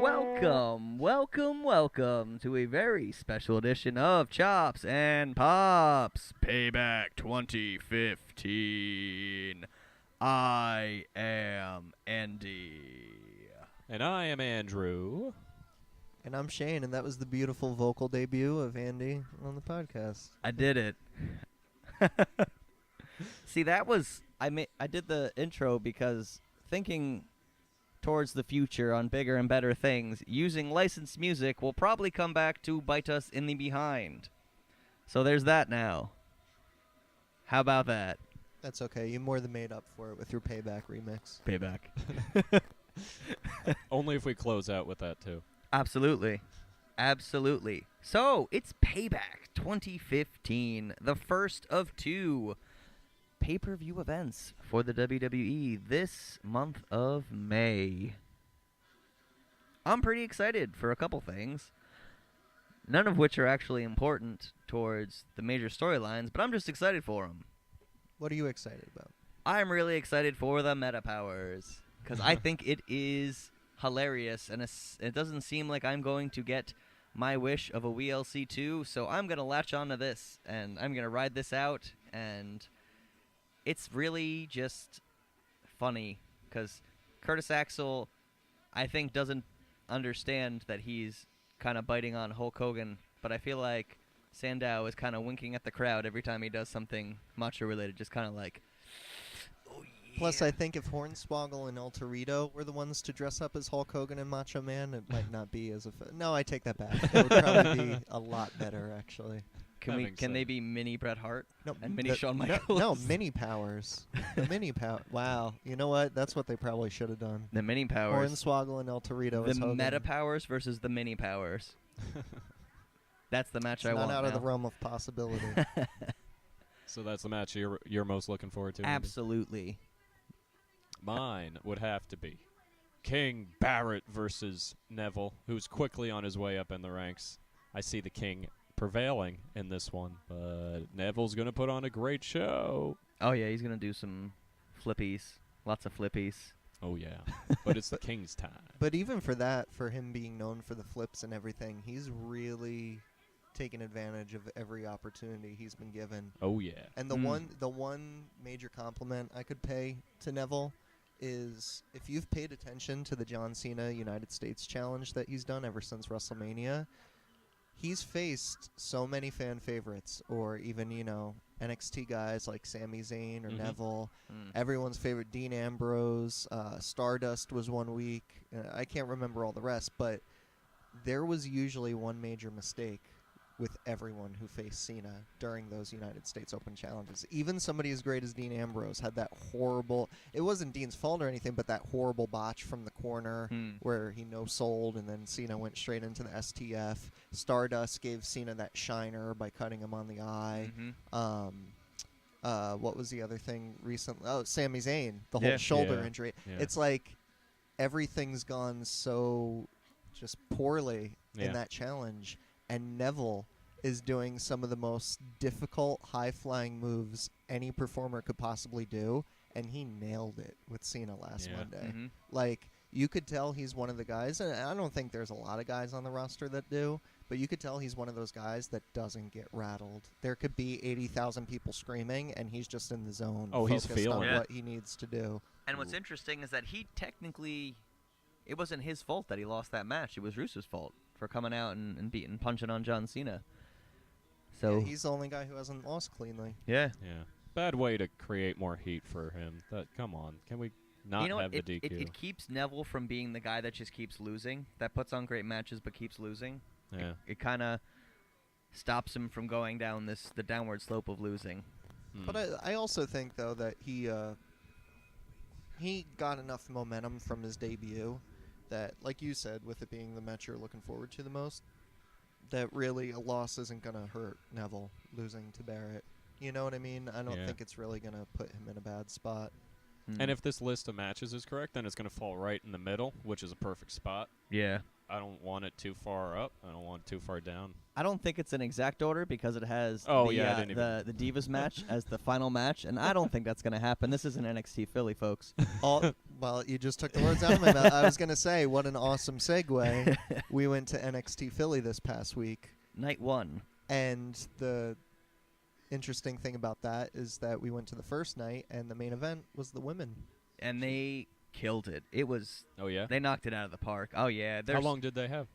welcome to a very special edition of Chops and Pops Payback 2015. I am Andy. And I am Andrew. And I'm Shane, and that was the beautiful vocal debut of Andy on the podcast. I did it. See, that was I did the intro because thinking towards the future on bigger and better things, using licensed music will probably come back to bite us in the behind. So there's that now. How about that? That's okay. You more than made up for it with your Payback remix. Payback. Only if we close out with that, too. Absolutely. Absolutely. So, it's Payback 2015, the first of two pay-per-view events for the WWE this month of May. I'm pretty excited for a couple things, none of which are actually important towards the major storylines, but I'm just excited for them. What are you excited about? I'm really excited for the meta powers, because I think it is hilarious, and it doesn't seem like I'm going to get my wish of a WLC2, so I'm going to latch on to this, and I'm going to ride this out, and it's really just funny, because Curtis Axel, I think, doesn't understand that he's kind of biting on Hulk Hogan, but I feel like Sandow is kind of winking at the crowd every time he does something macho-related, just kind of like, oh yeah. Plus, I think if Hornswoggle and El Torito were the ones to dress up as Hulk Hogan and Macho Man, it might not be as No, I take that back. It would probably be a lot better, actually. Can they be mini Bret Hart? No, and mini Shawn Michaels? No, mini powers. The mini power. Wow. You know what? That's what they probably should have done. The mini powers. Hornswoggle and El Torito as The Hogan. meta powers versus the mini powers. That's the match It's I not want out now. of the realm of possibility. So that's the match you're most looking forward to? Andy? Absolutely. Mine would have to be King Barrett versus Neville, who's quickly on his way up in the ranks. I see the King prevailing in this one, but Neville's going to put on a great show. Oh, yeah, he's going to do some flippies. Lots of flippies. Oh, yeah. But it's the King's time. But even for that, for him being known for the flips and everything, he's really taken advantage of every opportunity he's been given. Oh, yeah. And the one major compliment I could pay to Neville is if you've paid attention to the John Cena United States Challenge that he's done ever since WrestleMania, he's faced so many fan favorites, or even, NXT guys like Sami Zayn or Neville. Everyone's favorite, Dean Ambrose. Stardust was 1 week. I can't remember all the rest, but there was usually one major mistake with everyone who faced Cena during those United States Open challenges. Even somebody as great as Dean Ambrose had that horrible, it wasn't Dean's fault or anything, but that horrible botch from the corner where he no-sold and then Cena went straight into the STF. Stardust gave Cena that shiner by cutting him on the eye. What was the other thing recently? Oh, Sami Zayn, the whole shoulder injury. Yeah. It's like everything's gone so just poorly in that challenge. And Neville is doing some of the most difficult high-flying moves any performer could possibly do, and he nailed it with Cena last Monday. Like, you could tell he's one of the guys, and I don't think there's a lot of guys on the roster that do, but you could tell he's one of those guys that doesn't get rattled. There could be 80,000 people screaming, and he's just in the zone, he's focused feeling on what he needs to do. And what's interesting is that he technically, it wasn't his fault that he lost that match. It was Rusev's fault for coming out and punching on John Cena. So he's the only guy who hasn't lost cleanly. Yeah. Bad way to create more heat for him. Come on. Can we not have the DQ? It keeps Neville from being the guy that just keeps losing, that puts on great matches but keeps losing. Yeah. It kind of stops him from going down the downward slope of losing. But I also think, though, that he got enough momentum from his debut that, like you said, with it being the match you're looking forward to the most, that really a loss isn't going to hurt Neville losing to Barrett. You know what I mean? I don't think it's really going to put him in a bad spot. And if this list of matches is correct, then it's going to fall right in the middle, which is a perfect spot. Yeah. I don't want it too far up. I don't want it too far down. I don't think it's an exact order because it has the Divas match as the final match, and I don't think that's going to happen. This isn't NXT Philly, folks. Well, you just took the words out of my mouth. I was going to say, what an awesome segue. We went to NXT Philly this past week. Night 1. And the interesting thing about that is that we went to the first night, and the main event was the women. And they killed it. It was... Oh, yeah? They knocked it out of the park. Oh, yeah. How long did they have?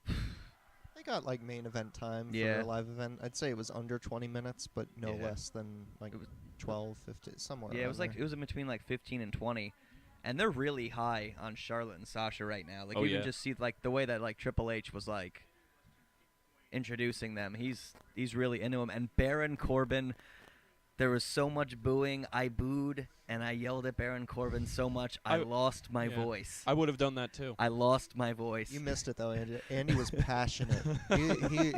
They got, like, main event time for Yeah. their live event. I'd say it was under 20 minutes, but no Yeah. less than, like, 12, 15, somewhere Yeah, around there. it was in between, like, 15 and 20. And they're really high on Charlotte and Sasha right now. Like, Oh, you yeah. can just see, like, the way that, like, Triple H was, like, introducing them. He's really into them. And Baron Corbin... There was so much booing. I booed, and I yelled at Baron Corbin so much, I lost my voice. I would have done that, too. I lost my voice. You missed it, though, Andy. Andy was passionate.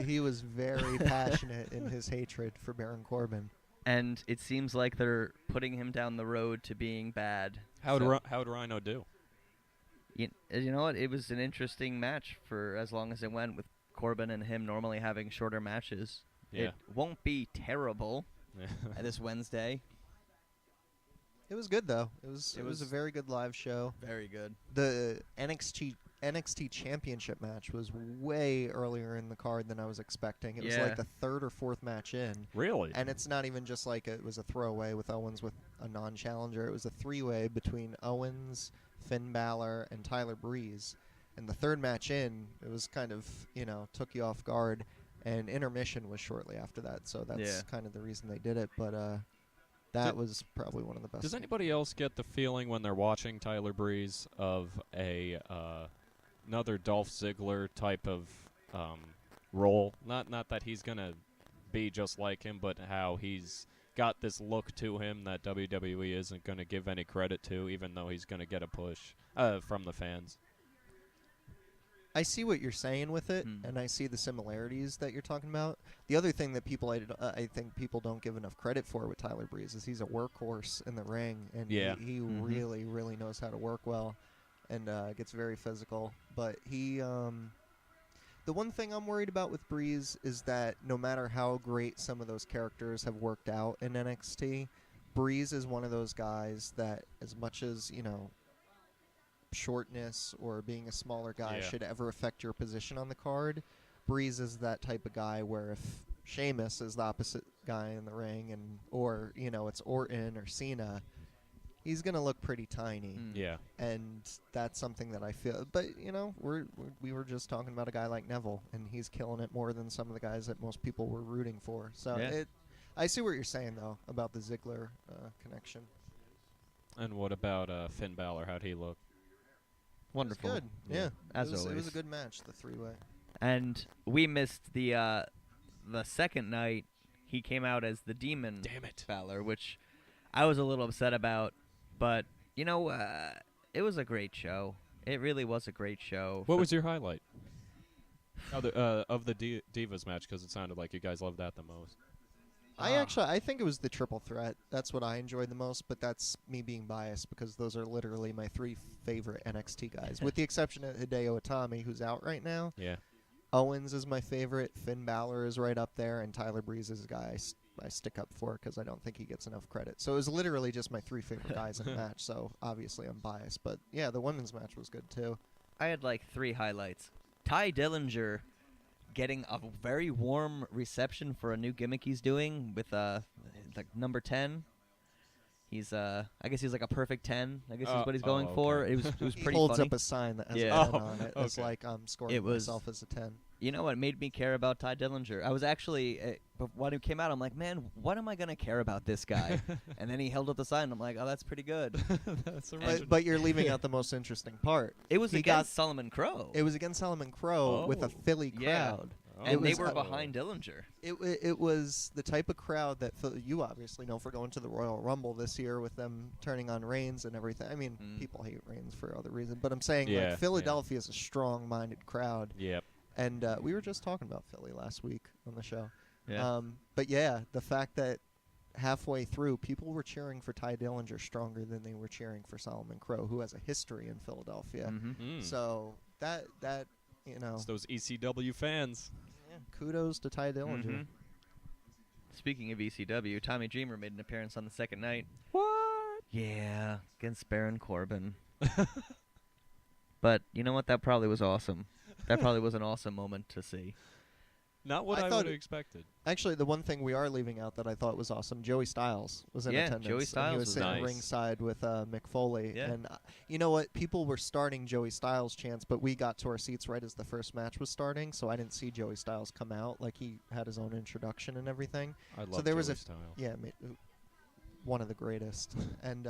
he was very passionate in his hatred for Baron Corbin. And it seems like they're putting him down the road to being bad. How'd Rhino do? You know what? It was an interesting match for as long as it went, with Corbin and him normally having shorter matches. Yeah. It won't be terrible this Wednesday. It was good, though. It was a very good live show. Very good. The NXT Championship match was way earlier in the card than I was expecting. It was like the third or fourth match in. Really? And it's not even just like it was a throwaway with Owens with a non-challenger. It was a three-way between Owens, Finn Balor, and Tyler Breeze. And the third match in, it was kind of, took you off guard. And intermission was shortly after that, so that's kind of the reason they did it. But that was probably one of the best. Does anybody else get the feeling when they're watching Tyler Breeze of another Dolph Ziggler type of role? Not that he's going to be just like him, but how he's got this look to him that WWE isn't going to give any credit to, even though he's going to get a push from the fans. I see what you're saying with it, and I see the similarities that you're talking about. The other thing that I think people don't give enough credit for with Tyler Breeze is he's a workhorse in the ring, and he really, really knows how to work well, and gets very physical. But the one thing I'm worried about with Breeze is that no matter how great some of those characters have worked out in NXT, Breeze is one of those guys that, as much as, shortness or being a smaller guy should ever affect your position on the card, Breeze is that type of guy where if Sheamus is the opposite guy in the ring or it's Orton or Cena, he's going to look pretty tiny. Yeah. And that's something that I feel, but we were just talking about a guy like Neville, and he's killing it more than some of the guys that most people were rooting for. So I see what you're saying though about the Ziggler connection. And what about Finn Balor? How'd he look? Wonderful. Good. Yeah. As always. always. It was a good match, the three-way. And we missed the second night. He came out as the Demon Balor, which I was a little upset about. But, it was a great show. It really was a great show. What was your highlight of the Divas match? Because it sounded like you guys loved that the most. I think it was the triple threat. That's what I enjoyed the most, but that's me being biased because those are literally my three favorite NXT guys, with the exception of Hideo Itami, who's out right now. Yeah. Owens is my favorite. Finn Balor is right up there, and Tyler Breeze is a guy I stick up for because I don't think he gets enough credit. So it was literally just my three favorite guys in the match, so obviously I'm biased. But, yeah, the women's match was good, too. I had, like, 3 highlights. Ty Dillinger getting a very warm reception for a new gimmick he's doing with like number 10. He's I guess he's like a perfect 10. I guess is what he's going for. It was pretty funny. He holds up a sign that has a 10 on it. It's like I'm scoring myself as a 10. You know what made me care about Ty Dillinger? I was actually, when he came out, I'm like, man, what am I going to care about this guy? And then he held up the sign, and I'm like, oh, that's pretty good. But you're leaving out the most interesting part. It was against Solomon Crow. It was against Solomon Crow with a Philly crowd. And they were behind Dillinger. It was the type of crowd that you obviously know for going to the Royal Rumble this year with them turning on Reigns and everything. I mean, people hate Reigns for other reasons, but I'm saying like Philadelphia is a strong-minded crowd. Yep. And we were just talking about Philly last week on the show. Yeah. But yeah, the fact that halfway through, people were cheering for Ty Dillinger stronger than they were cheering for Solomon Crow, who has a history in Philadelphia. Mm-hmm. So that you know, It's those ECW fans. yeah, kudos to Ty Dillinger. Mhm. Speaking of ECW, Tommy Dreamer made an appearance on the second night. What? Yeah, against Baron Corbin. But you know what? That probably was awesome. That probably was an awesome moment to see. Not what I I thought would have it- expected. Actually, the one thing we are leaving out that I thought was awesome, Joey Styles was in Yeah, attendance. Joey and Styles he was was sitting nice. ringside with Mick Foley. Yeah. And you know what? People were starting Joey Styles chants, but we got to our seats right as the first match was starting, so I didn't see Joey Styles come out. Like, he had his own introduction and everything. I love there was Joey a- Styles. Yeah, one of the greatest. And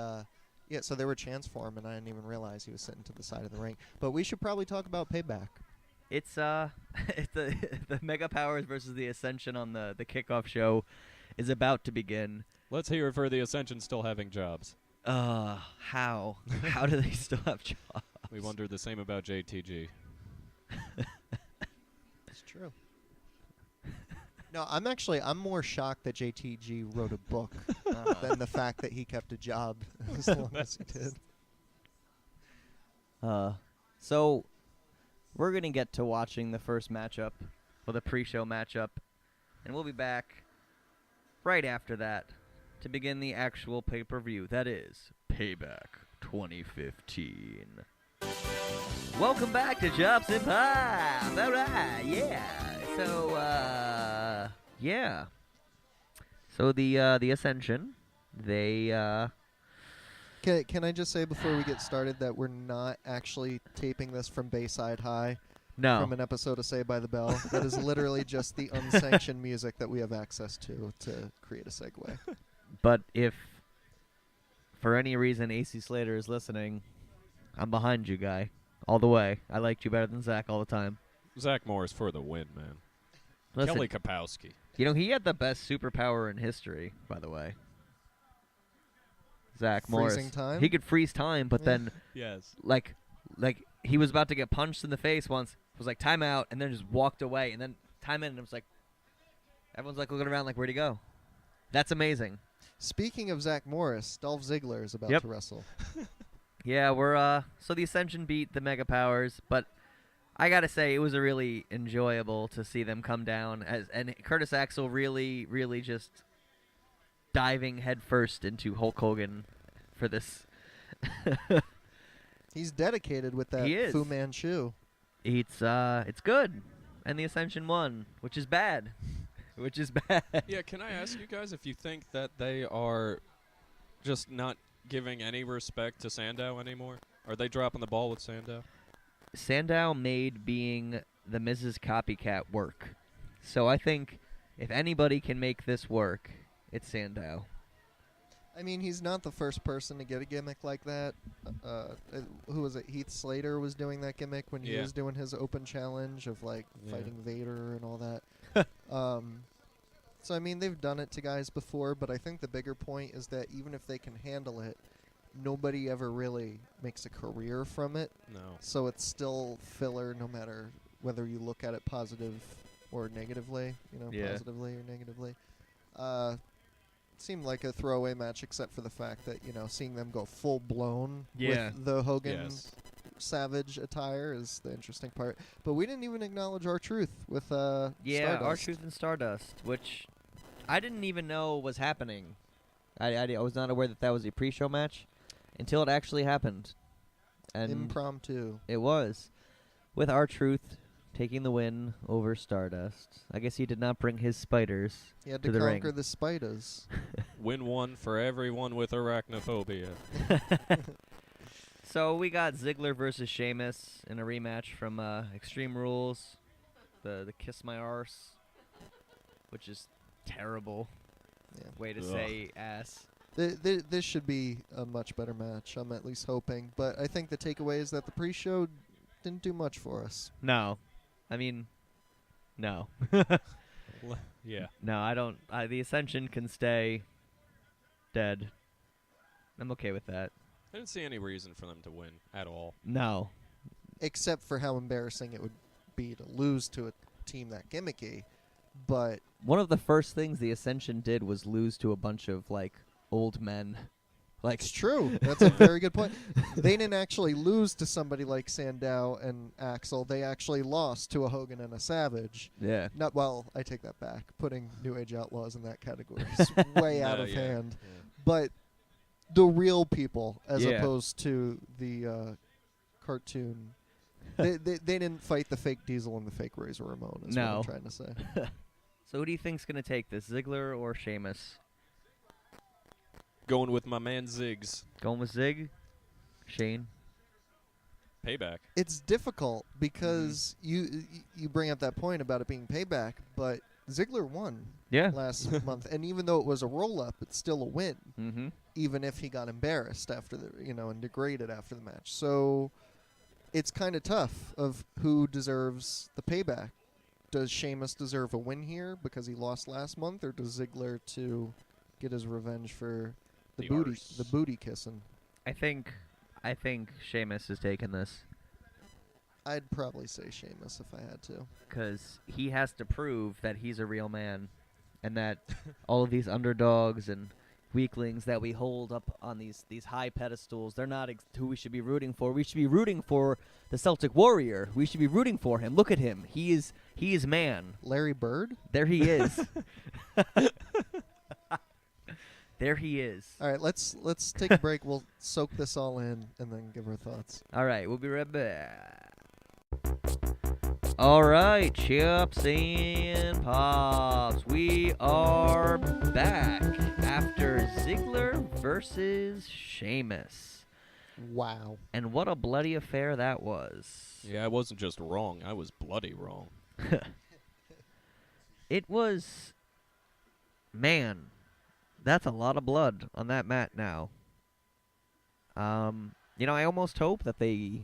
yeah, so there were chants for him, and I didn't even realize he was sitting to the side of the ring. But we should probably talk about Payback. It's it's the Mega Powers versus the Ascension on the kickoff show is about to begin. Let's hear it for the Ascension still having jobs. How? How do they still have jobs? We wondered the same about JTG. It's true. No, I'm more shocked that JTG wrote a book than the fact that he kept a job as long as he did. So we're gonna get to watching the first matchup, or the pre-show matchup, and we'll be back right after that to begin the actual pay-per-view. That is Payback 2015. Welcome back to Chops and Pop. All right, yeah. So yeah. So the Ascension, they Can I just say before we get started that we're not actually taping this from Bayside High no. from an episode of Saved by the Bell. That is literally just the unsanctioned music that we have access to create a segue. But if for any reason AC Slater is listening, I'm behind you, guy. All the way. I liked you better than Zach all the time. Zach Morris for the win, man. Listen, Kelly Kapowski. you know, he had the best superpower in history, by the way. Zach Morris. Freezing time? He could freeze time, but Yeah. Uh, then, Yes. like he was about to get punched in the face once. Was like, time out, and then just walked away. And then time in, and it was like, everyone's like looking around like, where'd he go? That's amazing. Speaking of Zach Morris, Dolph Ziggler is about Yep. to wrestle. Yeah, we're so the Ascension beat the Mega Powers, but I gotta say it was a really enjoyable to see them come down and Curtis Axel really, really just diving headfirst into Hulk Hogan for this. He's dedicated with that He is. Fu Manchu. It's good, and the Ascension won, which is bad, which is bad. Yeah, can I ask you guys if you think that they are just not giving any respect to Sandow anymore? Are they dropping the ball with Sandow? Sandow made being the Mrs. Copycat work, so I think if anybody can make this work, it's Sandow. I mean, he's not the first person to get a gimmick like that. Who was it? Heath Slater was doing that gimmick when he Yeah. was doing his open challenge of like Yeah. fighting Vader and all that. So I mean, they've done it to guys before, but I think the bigger point is that even if they can handle it, nobody ever really makes a career from it. No. So it's still filler, no matter whether you look at it positive or negatively. Yeah. Positively or negatively. Seemed like a throwaway match, except for the fact that seeing them go full blown Yeah. with the Hogan Yes. Savage attire is the interesting part. But we didn't even acknowledge R-Truth with Yeah, Stardust. R-Truth and Stardust, which I didn't even know was happening. I was not aware that was a pre-show match until it actually happened. And Impromptu. it was. With R-Truth taking the win over Stardust. I guess he did not bring his spiders He had to to the conquer ring. the spiders. Win one for everyone with arachnophobia. So we got Ziggler versus Sheamus in a rematch from Extreme Rules. The Kiss My Arse, which is terrible Yeah. way to Ugh. say ass. This should be a much better match. I'm at least hoping. But I think the takeaway is that the pre-show didn't do much for us. No. I mean, no. Yeah. No, I don't. The Ascension can stay dead. I'm okay with that. I didn't see any reason for them to win at all. No. Except for how embarrassing it would be to lose to a team that gimmicky. But One of the first things the Ascension did was lose to a bunch of, like, old men. Like, It's true. That's a very good point. They didn't actually lose to somebody like Sandow and Axel. They actually lost to a Hogan and a Savage. yeah. Not well. I take that back. Putting New Age Outlaws in that category is way out of hand. Yeah. But the real people, as Yeah. opposed to the cartoon, they didn't fight the fake Diesel and the fake Razor Ramon. Is what No. I'm trying to say. So who do you think's gonna take this, Ziggler or Sheamus? Going with my man Ziggs. Going with Zig, Shane. Payback. It's difficult because you bring up that point about it being Payback, but Ziggler won Yeah. last month, and even though it was a roll-up, it's still a win. Mm-hmm. Even if he got embarrassed after and degraded after the match. So it's kind of tough of who deserves the payback. Does Sheamus deserve a win here because he lost last month, or does Ziggler to get his revenge for the booty kissing? I think Sheamus is taking this I'd probably say Sheamus if I had to. because he has to prove that he's a real man, and that all of these underdogs and weaklings that we hold up on these high pedestals, they're not who we should be rooting for. We should be rooting for the Celtic Warrior. We should be rooting for him. Look at him. He is man. Larry Bird? There he is. There he is. All right, let's take a break. We'll soak this all in and then give our thoughts. All right, we'll be right back. All right, Chops and Pops, we are back after Ziggler versus Sheamus. Wow. And what a bloody affair that was. Yeah, I wasn't just wrong. I was bloody wrong. It was, man, that's a lot of blood on that mat now. I almost hope that they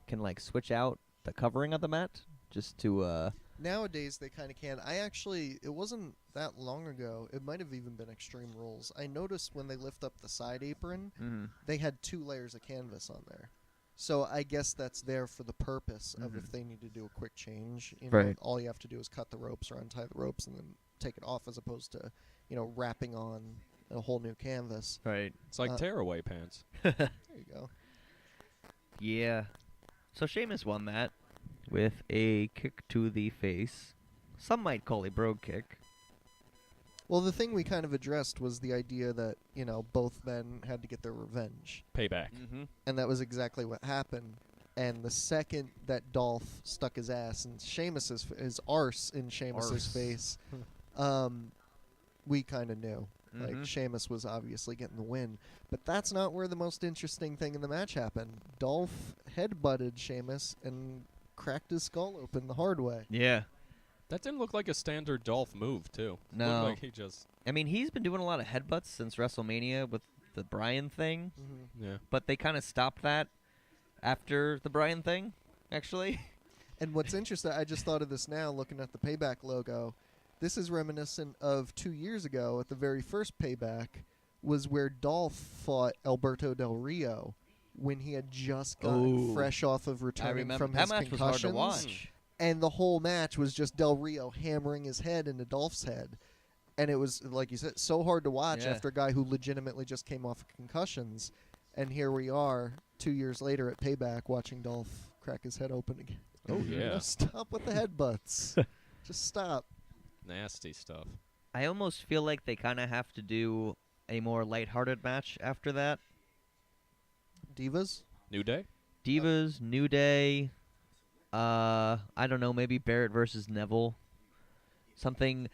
can switch out the covering of the mat just to Nowadays, they kind of can. It wasn't that long ago. It might have even been Extreme Rules. I noticed when they lift up the side apron, they had 2 layers of canvas on there. So I guess that's there for the purpose of if they need to do a quick change. Right. All you have to do is cut the ropes or untie the ropes and then take it off, as opposed to, wrapping on a whole new canvas. Right. It's like tearaway pants. There you go. Yeah. So Sheamus won that with a kick to the face. Some might call a brogue kick. Well, the thing we kind of addressed was the idea that, both men had to get their revenge. Payback. Mm-hmm. And that was exactly what happened. And the second that Dolph stuck his ass in his arse in Sheamus's face, we kind of knew. Like, Sheamus was obviously getting the win. But that's not where the most interesting thing in the match happened. Dolph headbutted Sheamus and cracked his skull open the hard way. Yeah. That didn't look like a standard Dolph move, too. No. Looked like he just... I mean, he's been doing a lot of headbutts since WrestleMania with the Bryan thing, Yeah. but they kind of stopped that after the Bryan thing, actually. And what's interesting, I just thought of this now looking at the Payback logo. This is reminiscent of 2 years ago at the very first Payback, was where Dolph fought Alberto Del Rio when he had just gotten fresh off of returning from that his match was concussions. hard to watch. And the whole match was just Del Rio hammering his head into Dolph's head. And it was, like you said, so hard to watch after a guy who legitimately just came off concussions. And here we are, 2 years later at Payback, watching Dolph crack his head open again. Oh, yeah. Stop with the headbutts. Just stop. Nasty stuff. I almost feel like they kind of have to do a more lighthearted match after that. Divas? New Day? Divas, New Day, I don't know, maybe Barrett versus Neville. Something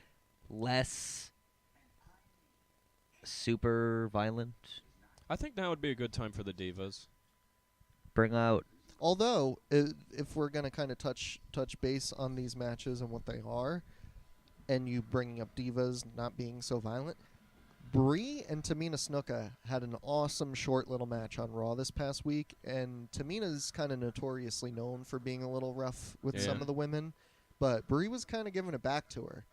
less super violent. I think now would be a good time for the Divas. Bring out... Although, if we're going to kind of touch base on these matches and what they are, and you bringing up Divas not being so violent, Bray and Tamina Snuka had an awesome short little match on Raw this past week, and Tamina's kind of notoriously known for being a little rough with some of the women, but Bray was kind of giving it back to her,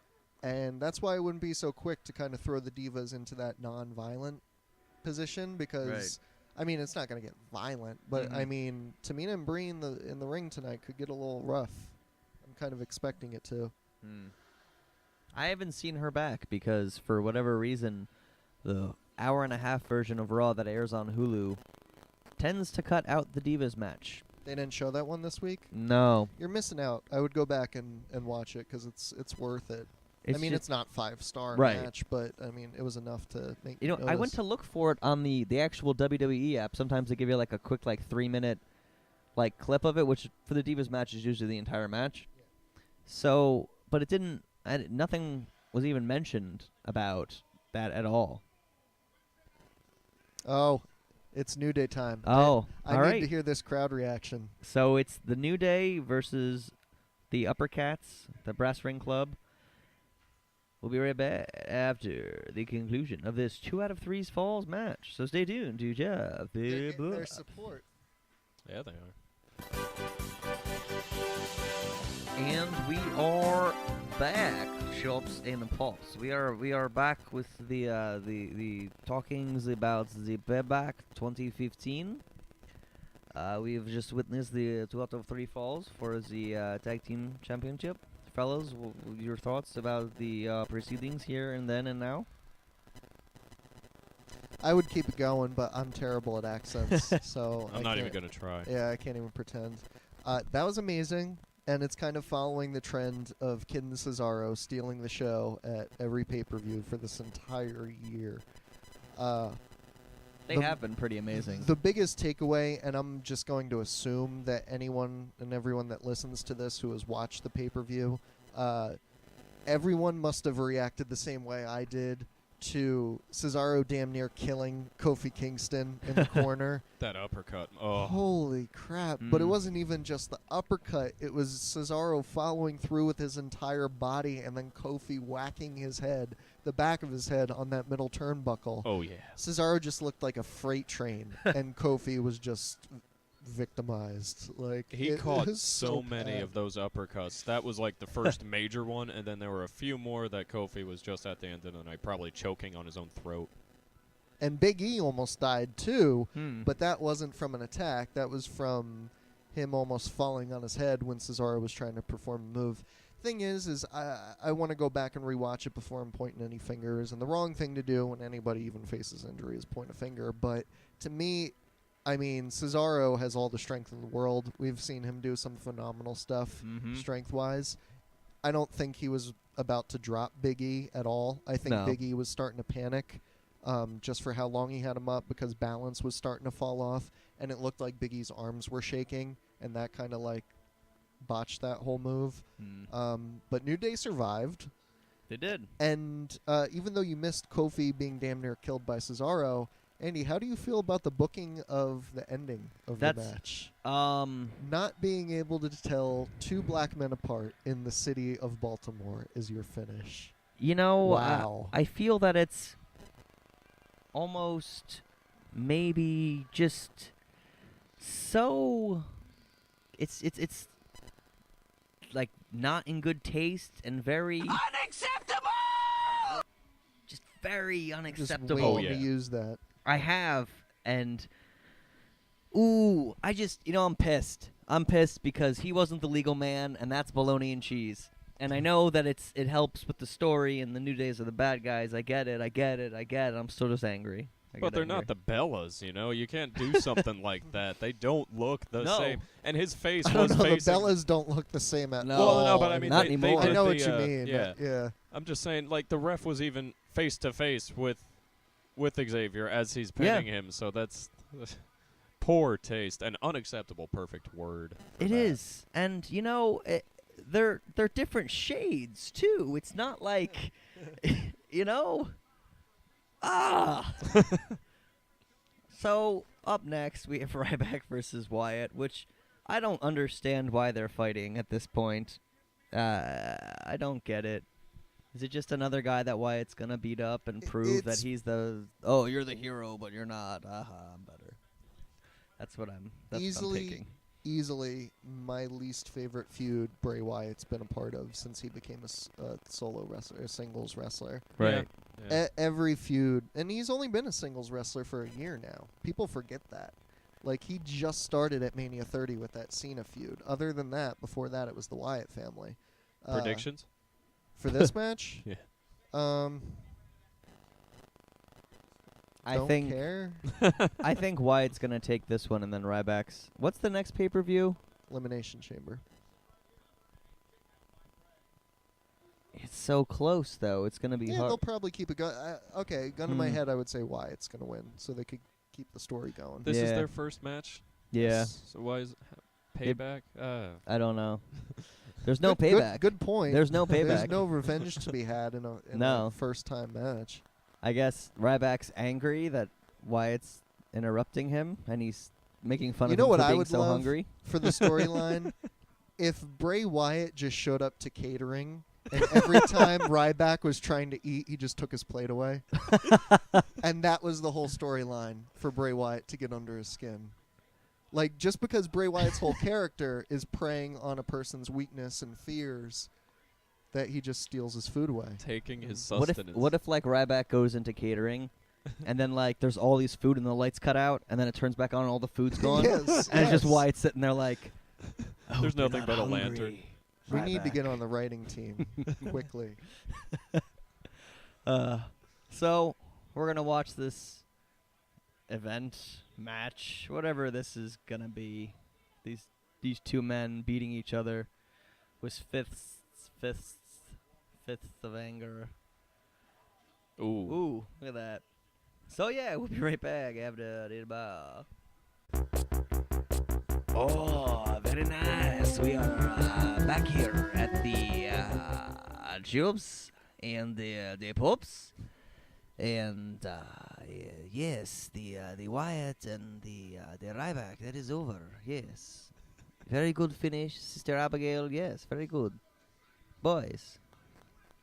and that's why I wouldn't be so quick to kind of throw the Divas into that non-violent position, because, I mean, it's not going to get violent, but, I mean, Tamina and Bray in the ring tonight could get a little rough. I'm kind of expecting it to. I haven't seen her back because, for whatever reason, the hour-and-a-half version of Raw that airs on Hulu tends to cut out the Divas match. They didn't show that one this week? No. You're missing out. I would go back and watch it because it's worth it. It's not 5-star match, but I mean, it was enough to make me notice. I went to look for it on the actual WWE app. Sometimes they give you like a quick 3-minute clip of it, which for the Divas match is usually the entire match. Yeah. So, but it didn't. Nothing was even mentioned about that at all. Oh, it's New Day time. Oh, I all need right. to hear this crowd reaction. So it's the New Day versus the Uppercats, the Brass Ring Club. We'll be right back after the conclusion of this 2 out of 3 Falls match. So stay tuned to Jeff. They're getting their support. Yeah, they are. And we are back, Chops and Pops. We are back with the talkings about the Payback 2015. We've just witnessed the 2 out of 3 falls for the tag team championship. Fellas, your thoughts about the proceedings here and then and now? I would keep it going, but I'm terrible at accents, so I'm not even going to try. Yeah, I can't even pretend. That was amazing, and it's kind of following the trend of Kid and Cesaro stealing the show at every pay-per-view for this entire year. They have been pretty amazing. The biggest takeaway, and I'm just going to assume that anyone and everyone that listens to this who has watched the pay-per-view, everyone must have reacted the same way I did to Cesaro damn near killing Kofi Kingston in the corner. That uppercut. Oh. Holy crap. But it wasn't even just the uppercut. It was Cesaro following through with his entire body and then Kofi whacking his head, the back of his head, on that middle turnbuckle. Oh, yeah. Cesaro just looked like a freight train, and Kofi was just victimized. He caught was so many bad. of those uppercuts. That was like the first major one, and then there were a few more that Kofi was just at the end of the night, probably choking on his own throat. And Big E almost died too, Hmm. but that wasn't from an attack. That was from him almost falling on his head when Cesaro was trying to perform a move. Thing is I want to go back and rewatch it before I'm pointing any fingers. And the wrong thing to do when anybody even faces injury is point a finger. But to me, I mean, Cesaro has all the strength in the world. We've seen him do some phenomenal stuff strength-wise. I don't think he was about to drop Big E at all. I think No. Big E was starting to panic just for how long he had him up because balance was starting to fall off. And it looked like Big E's arms were shaking, and that kind of botched that whole move. But New Day survived. They did. And even though you missed Kofi being damn near killed by Cesaro, Andy, how do you feel about the booking of the ending of the match? Not being able to tell 2 black men apart in the city of Baltimore is your finish. You know, Wow. I feel that it's almost maybe just so it's like not in good taste and very unacceptable. Just very Just unacceptable. waiting Oh, yeah. to use that. I have, and I'm pissed. I'm pissed because he wasn't the legal man, and that's baloney and cheese. And I know that it helps with the story and the New Days are the bad guys. I get it. I'm still just angry. But they're not the Bellas, you know? You can't do something like that. They don't look the No. same. And his face I don't was know, the facing... Bellas don't look the same at No. all. Well, no, but I mean, not they anymore. I did know the, what you mean. Yeah. Yeah. I'm just saying, the ref was even face-to-face with Xavier as he's pinning him, so that's poor taste. An unacceptable perfect word. It is, and they're different shades too. It's not like, So up next we have Ryback versus Wyatt, which I don't understand why they're fighting at this point. I don't get it. Is it just another guy that Wyatt's gonna beat up and prove that he's you're the hero, but you're not. I'm better. That's what I'm thinking. Easily my least favorite feud Bray Wyatt's been a part of since he became a solo wrestler, a singles wrestler. Right. Yeah. Every feud, and he's only been a singles wrestler for a year now. People forget that. He just started at Mania 30 with that Cena feud. Other than that, before that, it was the Wyatt family. Predictions? For this match? Yeah. I don't think care. I think Wyatt's gonna take this one, and then Ryback's. What's the next pay-per-view? Elimination Chamber. It's so close, though. It's gonna be Yeah, hard. they'll probably keep it going. Okay, gun to my head, I would say Wyatt's going to win, so they could keep the story going. This is Yeah. their first match? Yeah, So why is Payback? I don't know. There's no Good- payback. Good point. There's no payback. There's no revenge to be had in a No. first-time match. I guess Ryback's angry that Wyatt's interrupting him, and he's making fun You of know him what for I being would so love? hungry. For the storyline, if Bray Wyatt just showed up to catering, and every time Ryback was trying to eat, he just took his plate away. And that was the whole storyline for Bray Wyatt to get under his skin. Like, just because Bray Wyatt's whole character is preying on a person's weakness and fears, that he just steals his food away. Taking his What sustenance. if like Ryback goes into catering, and then like there's all these food and the lights cut out, and then it turns back on and all the food's gone, Yes, and it's just yes. Wyatt sitting there like, There's "Hope you're nothing not but a hungry, lantern." We need to Ryback." get on the writing team quickly. So we're gonna watch this event, match, whatever this is gonna be. These two men beating each other with fifths of anger. Ooh. Ooh, look at that. So yeah, we'll be right back after the bar. Oh, very nice. We are back here at the CHOPS and the Pops. And yes, the Wyatt and the Ryback, that is over. Yes. Very good finish, Sister Abigail. Yes, very good. Boys.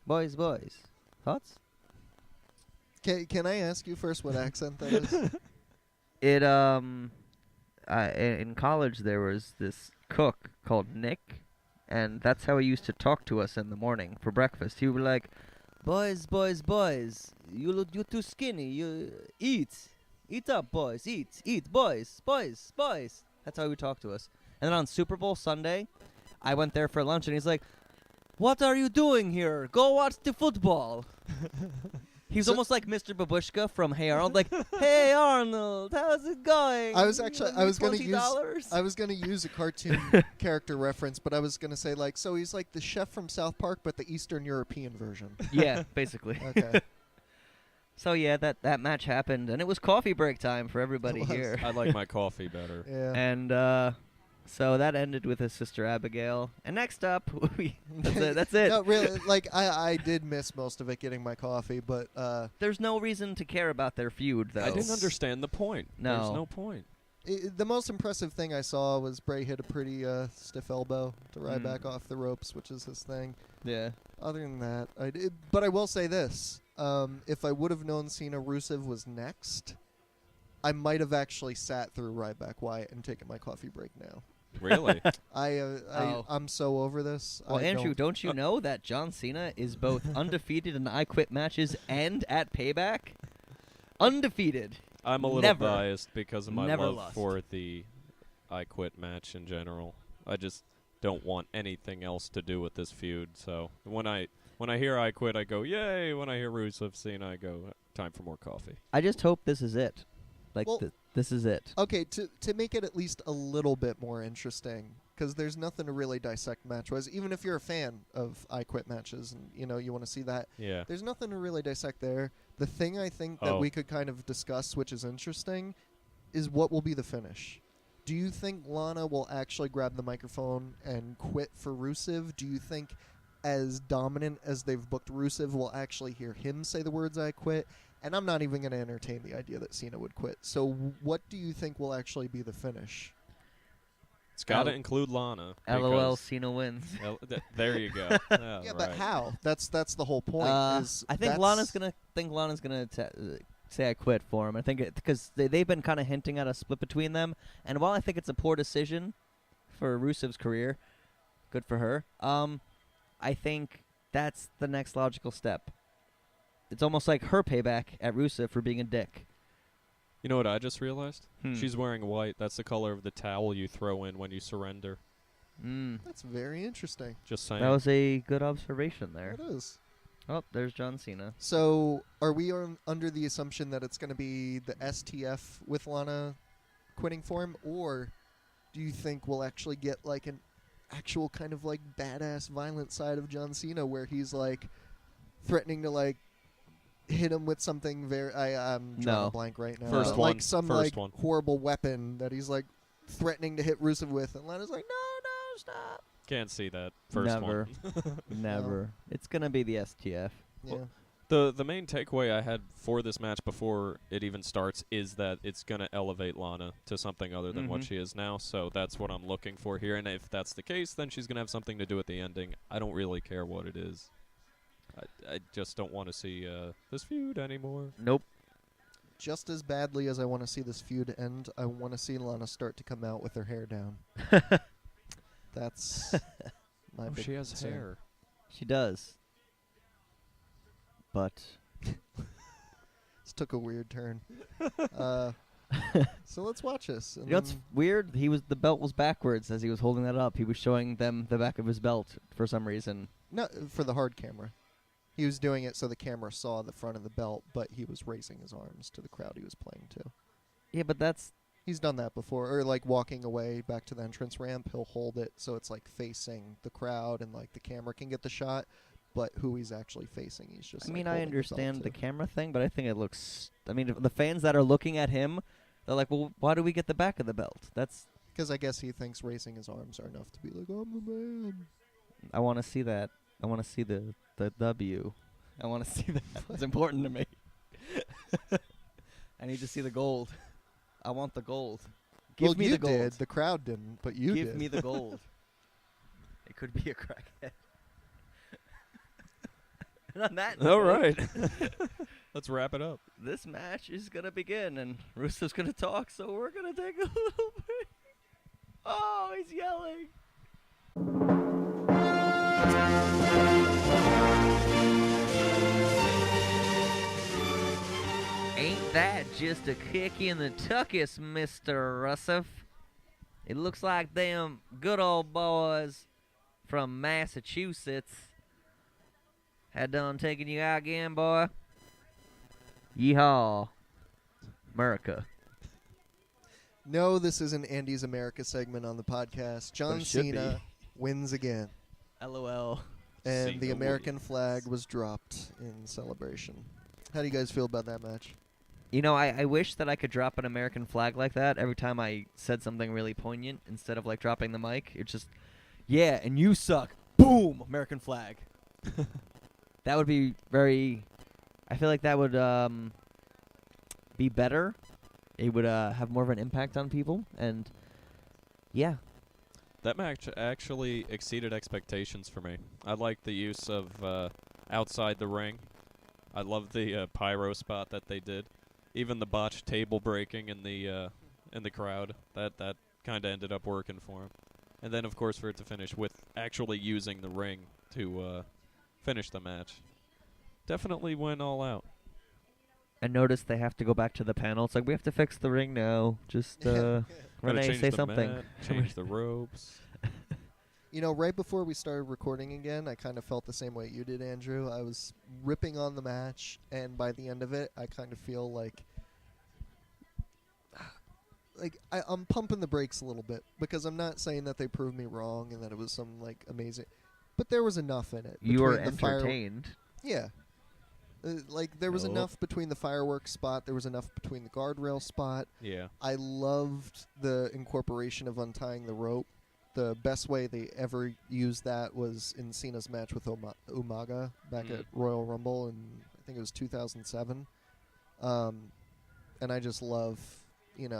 Thoughts? Can I ask you first what accent that is? It in college there was this cook called Nick, and that's how he used to talk to us in the morning for breakfast. He would be like, "Boys, you're too skinny. You eat up, boys. Eat, boys. That's how he would talk to us. And then on Super Bowl Sunday, I went there for lunch, and he's like, "What are you doing here? Go watch the football." He's almost like Mr. Babushka from Hey Arnold, like, "Hey Arnold, how's it going? I was gonna $20?" use a cartoon character reference, but I was gonna say like, so he's like the chef from South Park, but the Eastern European version. Yeah, basically. Okay. So yeah, that match happened, and it was coffee break time for everybody It was. here. I like my coffee better. Yeah. And so that ended with his sister Abigail. And next up, that's it. No, really, like I did miss most of it getting my coffee, but There's no reason to care about their feud, though. I didn't understand the point. No. There's no point. the most impressive thing I saw was Bray hit a pretty stiff elbow to Ryback off the ropes, which is his thing. Yeah. Other than that, but I will say this: if I would have known Cena Rusev was next, I might have actually sat through Ryback Wyatt and taken my coffee break now. Really? I'm so over this. Well, Andrew, don't you know that John Cena is both undefeated in I Quit matches and at Payback? Undefeated. I'm a little Never. biased because of my Never love lost. for the I Quit match in general. I just don't want anything else to do with this feud. So when I hear I Quit, I go, yay. When I hear Rusev Cena, I go, time for more coffee. I just hope this is it. Like, Well- this is it. Okay, to make it at least a little bit more interesting, because there's nothing to really dissect match-wise. Even if you're a fan of I Quit matches and you want to see that, Yeah. there's nothing to really dissect there. The thing I think that we could kind of discuss, which is interesting, is what will be the finish. Do you think Lana will actually grab the microphone and quit for Rusev? Do you think, as dominant as they've booked Rusev, we'll actually hear him say the words "I quit"? And I'm not even going to entertain the idea that Cena would quit. So what do you think will actually be the finish? It's got to include Lana. LOL, because- Cena wins. There you go. Yeah, but how? That's the whole point. Is I think Lana's gonna say I quit for him. I think because they've been kind of hinting at a split between them. And while I think it's a poor decision for Rusev's career, good for her. I think that's the next logical step. It's almost like her payback at Rusev for being a dick. You know what I just realized? Hmm. She's wearing white. That's the color of the towel you throw in when you surrender. That's very interesting. Just saying. That was a good observation there. It is. Oh, there's John Cena. So, are we under the assumption that it's going to be the STF with Lana quitting for him, or do you think we'll actually get like an actual kind of like badass violent side of John Cena where he's like threatening to like hit him with something very I'm drawing a blank right now. First like one. some First like one. horrible weapon that he's like threatening to hit Rusev with, and Lana's like, no, stop. Can't see that first Never. one. Never. It's gonna be the STF. Yeah. The main takeaway I had for this match before it even starts is that it's going to elevate Lana to something other than what she is now. So that's what I'm looking for here. And if that's the case, then she's going to have something to do at the ending. I don't really care what it is. I just don't want to see this feud anymore. Nope. Just as badly as I want to see this feud end, I want to see Lana start to come out with her hair down. That's my big She has concern. hair. She does. But This took a weird turn. So let's watch this. you know what's weird? The belt was backwards as he was holding that up. He was showing them the back of his belt for some reason. No, for the hard camera. He was doing it so the camera saw the front of the belt, but he was raising his arms to the crowd he was playing to. Yeah, but that's He's done that before. Or like walking away back to the entrance ramp, he'll hold it so it's like facing the crowd and like the camera can get the shot, but who he's actually facing, he's just I mean, like, I holding the belt understand the to. camera thing, but I think it looks I mean, the fans that are looking at him, they're like, "Well, why do we get the back of the belt?" That's Because I guess he thinks raising his arms are enough to be like, I'm the man. I want to see that. I want to see the W. I want to see that. It's important to me. I need to see the gold. I want the gold. Give me you the gold. did. The crowd didn't, but you Give did. me the gold. It could be a crackhead. And on that All note, right. Let's wrap it up. this match is going to begin, and Rusev's going to talk, so we're going to take a little break. Oh, he's yelling. Ain't that just a kick in the tuckus, Mr. Rusev? It looks like them good old boys from Massachusetts had done taking you out again, boy. Yeehaw. America. No, this isn't Andy's America segment on the podcast. John it should Cena wins again. LOL. And Cena the American wins. flag was dropped in celebration. How do you guys feel about that match? You know, I wish that I could drop an American flag like that every time I said something really poignant instead of, like, dropping the mic. It's just, yeah, and you suck. Boom! American flag. That would be very... I feel like that would be better. It would have more of an impact on people, and yeah. That match actually exceeded expectations for me. I like the use of outside the ring. I love the pyro spot that they did. Even the botched table breaking in the crowd. That kind of ended up working for him. And then, of course, for it to finish with actually using the ring to finish the match. Definitely went all out. I noticed they have to go back to the panel. It's like, we have to fix the ring now. Just, Gotta Renee, change say the something. mat, change the ropes. You know, right before we started recording again, I kind of felt the same way you did, Andrew. I was ripping on the match, and by the end of it, I kind of feel like I'm pumping the brakes a little bit, because I'm not saying that they proved me wrong and that it was some, like, amazing, but there was enough in it. You were between the entertained. Yeah. Like, there was Nope. enough between the fireworks spot, there was enough between the guardrail spot. Yeah. I loved the incorporation of untying the rope. The best way they ever used that was in Cena's match with Umaga back at Royal Rumble in, I think it was 2007. And I just love,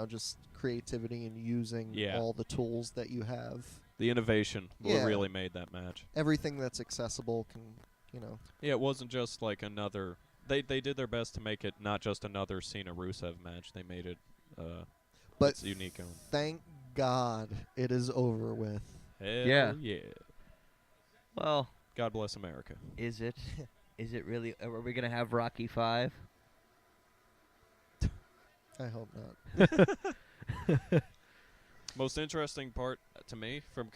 just creativity and using all the tools that you have. The innovation Yeah. really made that match. Everything that's accessible can, Yeah, it wasn't just like another... They did their best to make it not just another Cena-Rusev match. They made it but its unique own. Thank God it is over with. Hell Yeah. yeah. Well, God bless America. is it? Is it really? Are we going to have Rocky 5? I hope not. Most interesting part to me from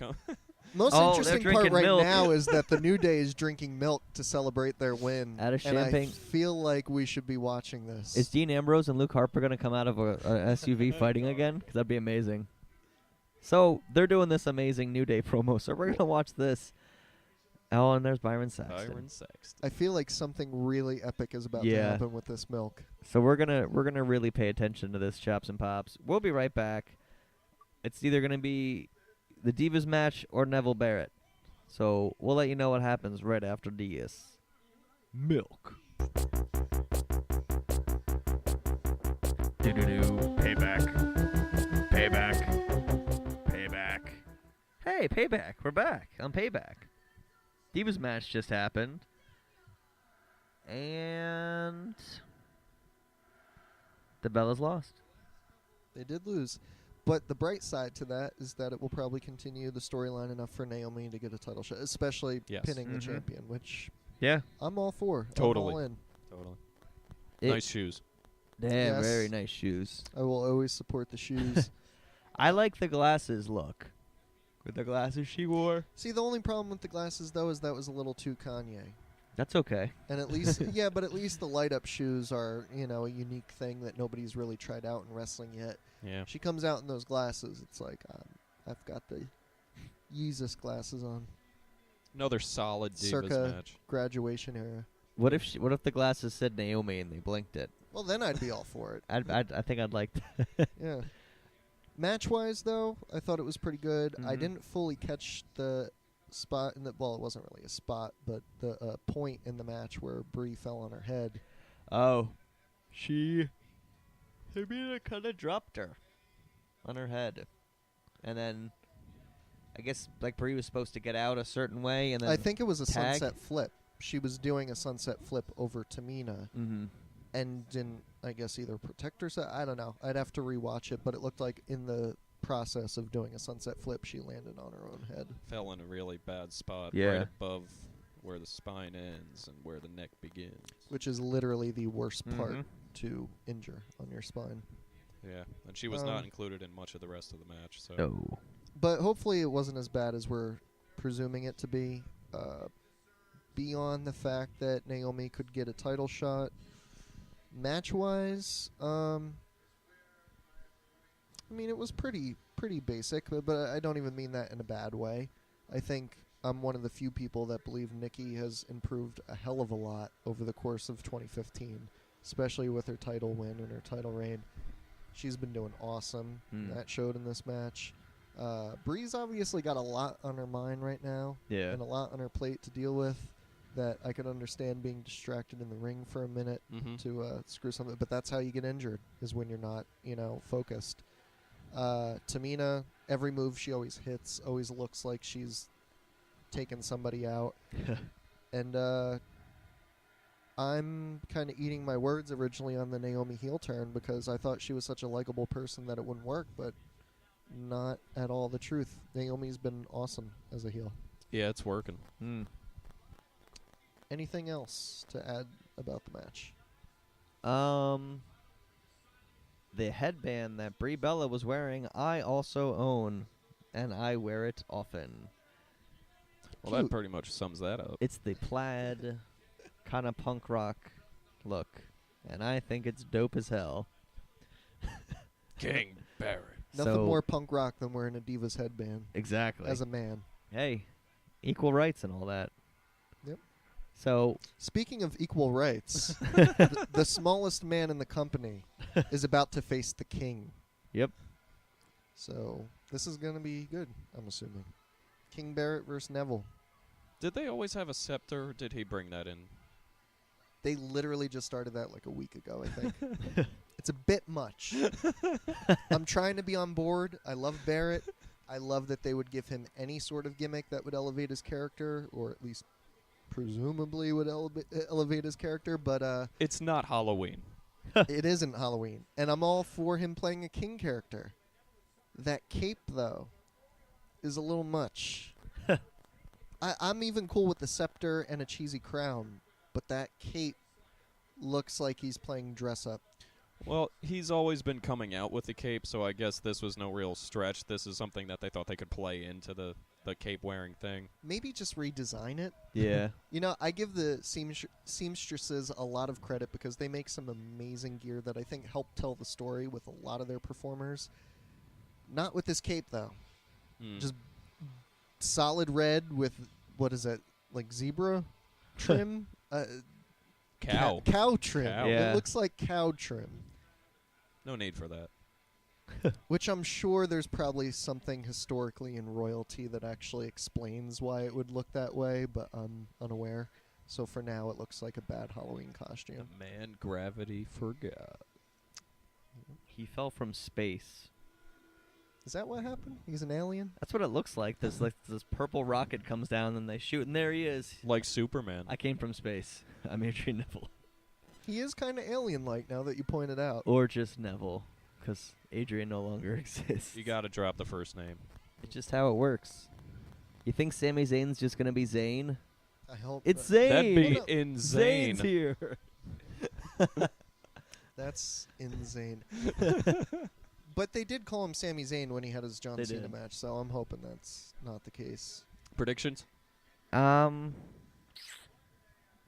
Most Oh, interesting they're part drinking right milk. now is that the New Day is drinking milk to celebrate their win. Out of and champagne. I feel like we should be watching this. Is Dean Ambrose and Luke Harper going to come out of a SUV fighting again? Because that'd be amazing. So they're doing this amazing New Day promo, so we're going to watch this. Oh, and there's Byron Saxton. Byron Sexton. I feel like something really epic is about to Yeah. happen with this milk. So we're gonna really pay attention to this, Chops and Pops. We'll be right back. It's either gonna be the Divas match or Neville Barrett. So we'll let you know what happens right after this. Milk. Payback. Payback. Hey, Payback. We're back on Payback. Divas match just happened. And the Bellas lost. They did lose. But the bright side to that is that it will probably continue the storyline enough for Naomi to get a title shot, especially Yes. pinning the Mhm. champion, which Yeah. I'm all for. Totally. I'm all in. Totally. It- Nice shoes. Damn, Yes. very nice shoes. I will always support the shoes. I like the glasses look. With the glasses she wore. See, the only problem with the glasses, though, is that was a little too Kanye. That's okay. And at least, yeah, but at least the light-up shoes are, a unique thing that nobody's really tried out in wrestling yet. Yeah. She comes out in those glasses, it's like, I've got the Yeezus glasses on. Another solid Divas Circa match. graduation era. What if the glasses said Naomi and they blinked it? Well, then I'd be all for it. I think I'd like that. Yeah. Match-wise, though, I thought it was pretty good. I Mhm. didn't fully catch the spot in the, well, it wasn't really a spot, but the point in the match where Brie fell on her head. Oh, Tamina kind of dropped her on her head, and then I guess like Brie was supposed to get out a certain way, and then I think it was a tag? sunset flip. She was doing a sunset flip over Tamina Mm-hmm. and didn't, I guess, either protect herself. I don't know. I'd have to rewatch it, but it looked like in the process of doing a sunset flip, she landed on her own head. Fell in a really bad spot. Yeah. Right above where the spine ends and where the neck begins. Which is literally the worst part Mhm. to injure on your spine. Yeah. And she was not Um, included in much of the rest of the match. So. Oh. But hopefully it wasn't as bad as we're presuming it to be. Beyond the fact that Naomi could get a title shot. Match-wise, I mean, it was pretty basic, but I don't even mean that in a bad way. I think I'm one of the few people that believe Nikki has improved a hell of a lot over the course of 2015, especially with her title win and her title reign. She's been doing awesome. That showed in this match. Bree's obviously got a lot on her mind right now Yeah. and a lot on her plate to deal with that I could understand being distracted in the ring for a minute Mm-hmm. to screw something. But that's how you get injured, is when you're not, focused. Tamina, every move she always hits always looks like she's taking somebody out. And I'm kind of eating my words originally on the Naomi heel turn because I thought she was such a likable person that it wouldn't work, but not at all the truth. Naomi's been awesome as a heel. Yeah, it's working. Mm. Anything else to add about the match? The headband that Brie Bella was wearing, I also own, and I wear it often. Well, that Cute. pretty much sums that up. It's the plaid kind of punk rock look, and I think it's dope as hell. King Barrett. Nothing So- more punk rock than wearing a Divas headband Exactly. as a man. Hey, equal rights and all that. Yep. So, Speaking of equal rights, the smallest man in the company is about to face the king. Yep. So this is going to be good, I'm assuming. King Barrett versus Neville. Did they always have a scepter, or did he bring that in? They literally just started that like a week ago, I think. It's a bit much. I'm trying to be on board. I love Barrett. I love that they would give him any sort of gimmick that would elevate his character, or at least presumably would elevate his character, but It's not Halloween. it isn't Halloween. And I'm all for him playing a king character. That cape, though, is a little much. I'm even cool with the scepter and a cheesy crown, but that cape looks like he's playing dress-up. Well, he's always been coming out with the cape, so I guess this was no real stretch. This is something that they thought they could play into the the cape-wearing thing. Maybe just redesign it. Yeah. You know, I give the seamstresses a lot of credit because they make some amazing gear that I think help tell the story with a lot of their performers. Not with this cape, though. Just solid red with, what is it, like zebra trim? Cow. Cow trim. Cow. Yeah. It looks like cow trim. No need for that. Which I'm sure there's probably something historically in royalty that actually explains why it would look that way, but I'm unaware. So for now, it looks like a bad Halloween costume. The man gravity forgot. He fell from space. Is that what happened? He's an alien? That's what it looks like. This purple rocket comes down and they shoot, and there he is. Like Superman. I came from space. I'm Adrian Neville. He is kind of alien-like now that you pointed out. Or just Neville, because Adrian no longer exists. You gotta drop the first name. It's just how it works. You think Sami Zayn's just going to be Zayn? I hope It's that- Zayn! That'd be Well, no, insane. Zayn's here! That's insane. But they did call him Sami Zayn when he had his John They Cena did. match, so I'm hoping that's not the case. Predictions?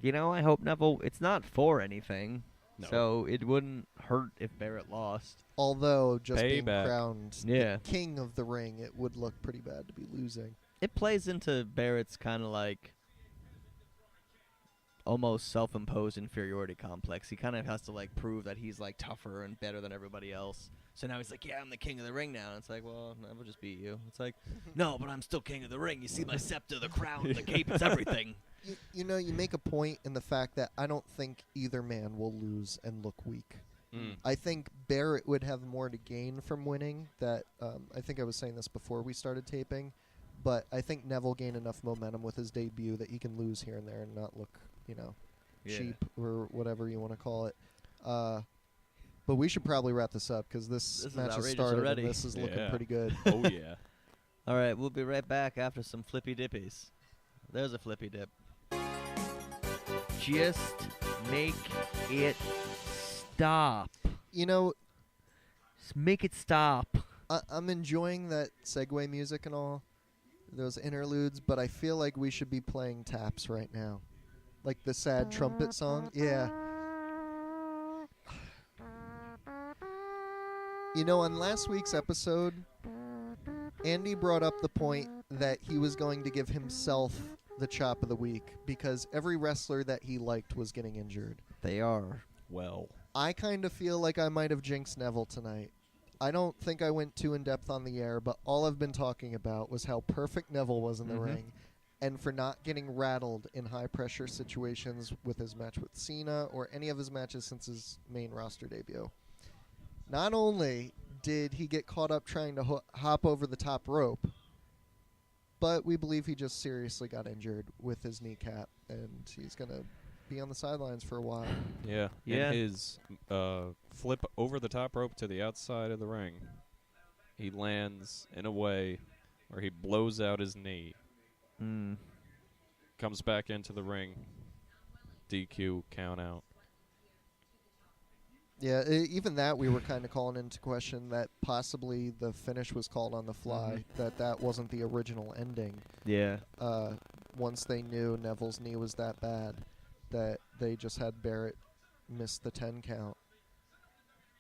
You know, I hope Neville... It's not for anything, No. so it wouldn't hurt if Barrett lost. Although, just being Payback. crowned Yeah. the king of the ring, it would look pretty bad to be losing. It plays into Barrett's kind of like almost self-imposed inferiority complex. He kind of has to like prove that he's like tougher and better than everybody else. So now he's like, yeah, I'm the king of the ring now. And it's like, well, I will just beat you. It's like, no, but I'm still king of the ring. You see my scepter, the crown, the cape, it's everything. You know, you make a point in the fact that I don't think either man will lose and look weak. I think Barrett would have more to gain from winning. That I think I was saying this before we started taping, but I think Neville gained enough momentum with his debut that he can lose here and there and not look, Yeah. cheap or whatever you want to call it. But we should probably wrap this up because this is match has outrageous started already. and this is looking Yeah. pretty good. Oh, yeah. All right, we'll be right back after some flippy dippies. There's a flippy dip. Just make it stop. You know, Just make it stop. I'm enjoying that segue music and all, those interludes, but I feel like we should be playing taps right now. Like the sad trumpet song. Yeah. You know, on last week's episode, Andy brought up the point that he was going to give himself the chop of the week because every wrestler that he liked was getting injured. They are. Well. I kind of feel like I might have jinxed Neville tonight. I don't think I went too in-depth on the air, but all I've been talking about was how perfect Neville was in the ring and for not getting rattled in high-pressure situations with his match with Cena or any of his matches since his main roster debut. Not only did he get caught up trying to hop over the top rope, but we believe he just seriously got injured with his kneecap, and he's going to be on the sidelines for a while. Yeah. Yeah. In his flip over the top rope to the outside of the ring, he lands in a way where he blows out his knee. Comes back into the ring. DQ, count out. Yeah, even that we were kind of calling into question that possibly the finish was called on the fly, that wasn't the original ending. Yeah. Once they knew Neville's knee was that bad, that they just had Barrett miss the 10 count.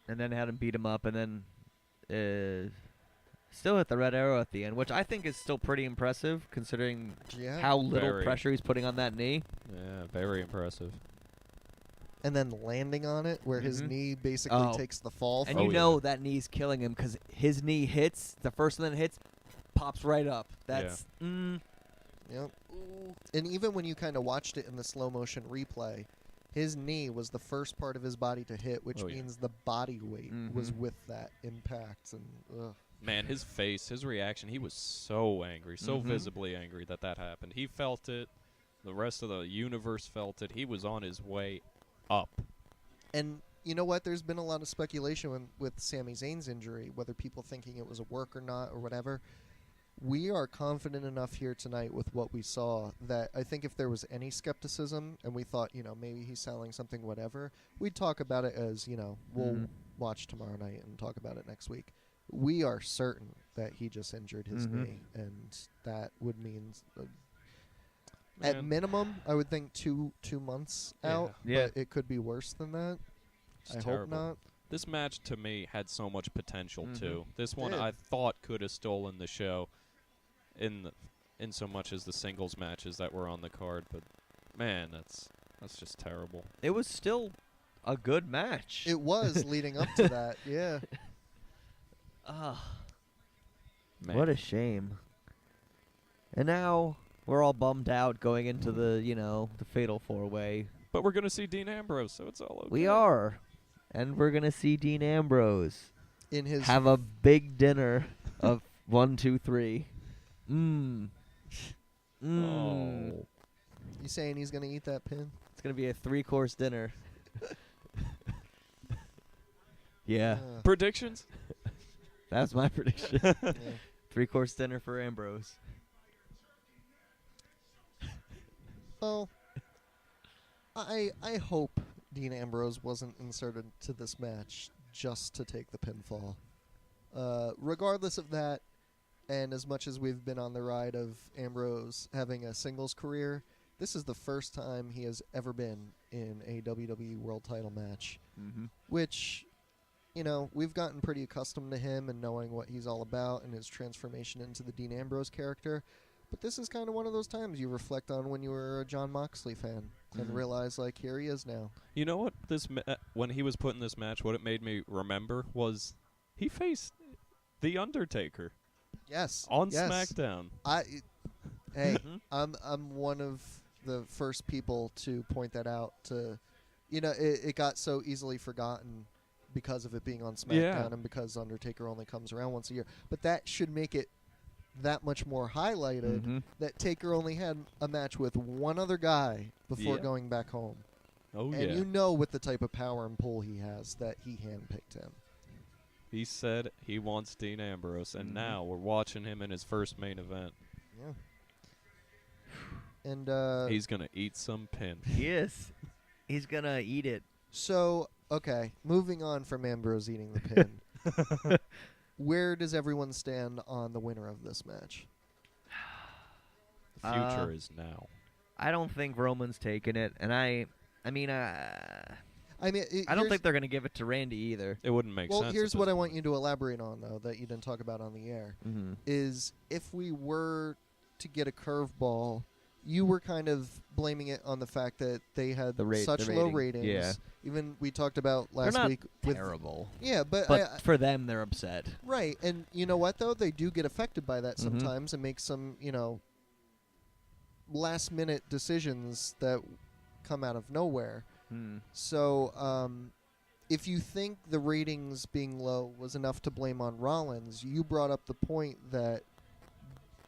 And then had him beat him up, and then still hit the red arrow at the end, which I think is still pretty impressive considering Yeah. how little Very. pressure he's putting on that knee. Yeah, very impressive. And then landing on it where his Mhm. knee basically Oh. takes the fall. And from you Oh, know yeah. that knee's killing him because his knee hits, the first one that hits, pops right up. That's, Yep. And even when you kind of watched it in the slow motion replay, his knee was the first part of his body to hit, which Oh, yeah. means the body weight was Mhm. with that impact. And Man, his face, his reaction, he was so angry, so Mhm. visibly angry that happened. He felt it. The rest of the universe felt it. He was on his way up. And you know what? There's been a lot of speculation with Sami Zayn's injury, whether people thinking it was a work or not or whatever. We are confident enough here tonight with what we saw that I think if there was any skepticism and we thought, maybe he's selling something, whatever, we'd talk about it as, we'll watch tomorrow night and talk about it next week. we are certain that he just injured his Mhm. knee, and that would mean at Man, minimum, I would think two months Yeah. out. Yeah. But it could be worse than that. it's I terrible. hope not. This match to me had so much potential Mhm. too. This one Did. I thought could have stolen the show, in so much as the singles matches that were on the card. But man, that's just terrible. It was still a good match. It was leading up to that. Yeah. Man. What a shame. And now we're all bummed out going into the, the Fatal 4-Way. But we're gonna see Dean Ambrose, so it's all okay. We are. And we're going to see Dean Ambrose In his have a big dinner of 1, 2, 3. Mmm. Oh. You saying he's gonna eat that pin? It's going to be a 3-course dinner. Yeah. Predictions? That's my prediction. Yeah. 3-course dinner for Ambrose. Well, I hope Dean Ambrose wasn't inserted to this match just to take the pinfall. Regardless of that, and as much as we've been on the ride of Ambrose having a singles career, this is the first time he has ever been in a WWE World Title match, Mm-hmm. which, we've gotten pretty accustomed to him and knowing what he's all about and his transformation into the Dean Ambrose character. But this is kind of one of those times you reflect on when you were a Jon Moxley fan and Mhm. realize, like, here he is now. You know what? When he was put in this match, what it made me remember was he faced The Undertaker Yes. on yes. SmackDown. Hey, Mhm. I'm one of the first people to point that out. It got so easily forgotten because of it being on SmackDown Yeah. and because Undertaker only comes around once a year. But that should make it that much more highlighted Mhm. that Taker only had a match with one other guy before Yeah. going back home. Oh And yeah. you know with the type of power and pull he has that he handpicked him. He said he wants Dean Ambrose, and Mhm. now we're watching him in his first main event. Yeah. And He's gonna eat some pin. He is. He's going to eat it. so, okay, moving on from Ambrose eating the pin. Where does everyone stand on the winner of this match? The future is now. I don't think Roman's taking it. And I mean, I I don't here's- think they're going to give it to Randy either. It wouldn't make Well, sense. here's at what this I want point. you to elaborate on, though, that you didn't talk about on the air. Mm-hmm. Is if we were to get a curveball, you were kind of blaming it on the fact that they had such low ratings. yeah. Even we talked about They're last not week with terrible. yeah, but But for them, they're upset. right, and you know what though, they do get affected by that Mhm. sometimes and make some last minute decisions that come out of nowhere. Hmm. So if you think the ratings being low was enough to blame on Rollins, you brought up the point that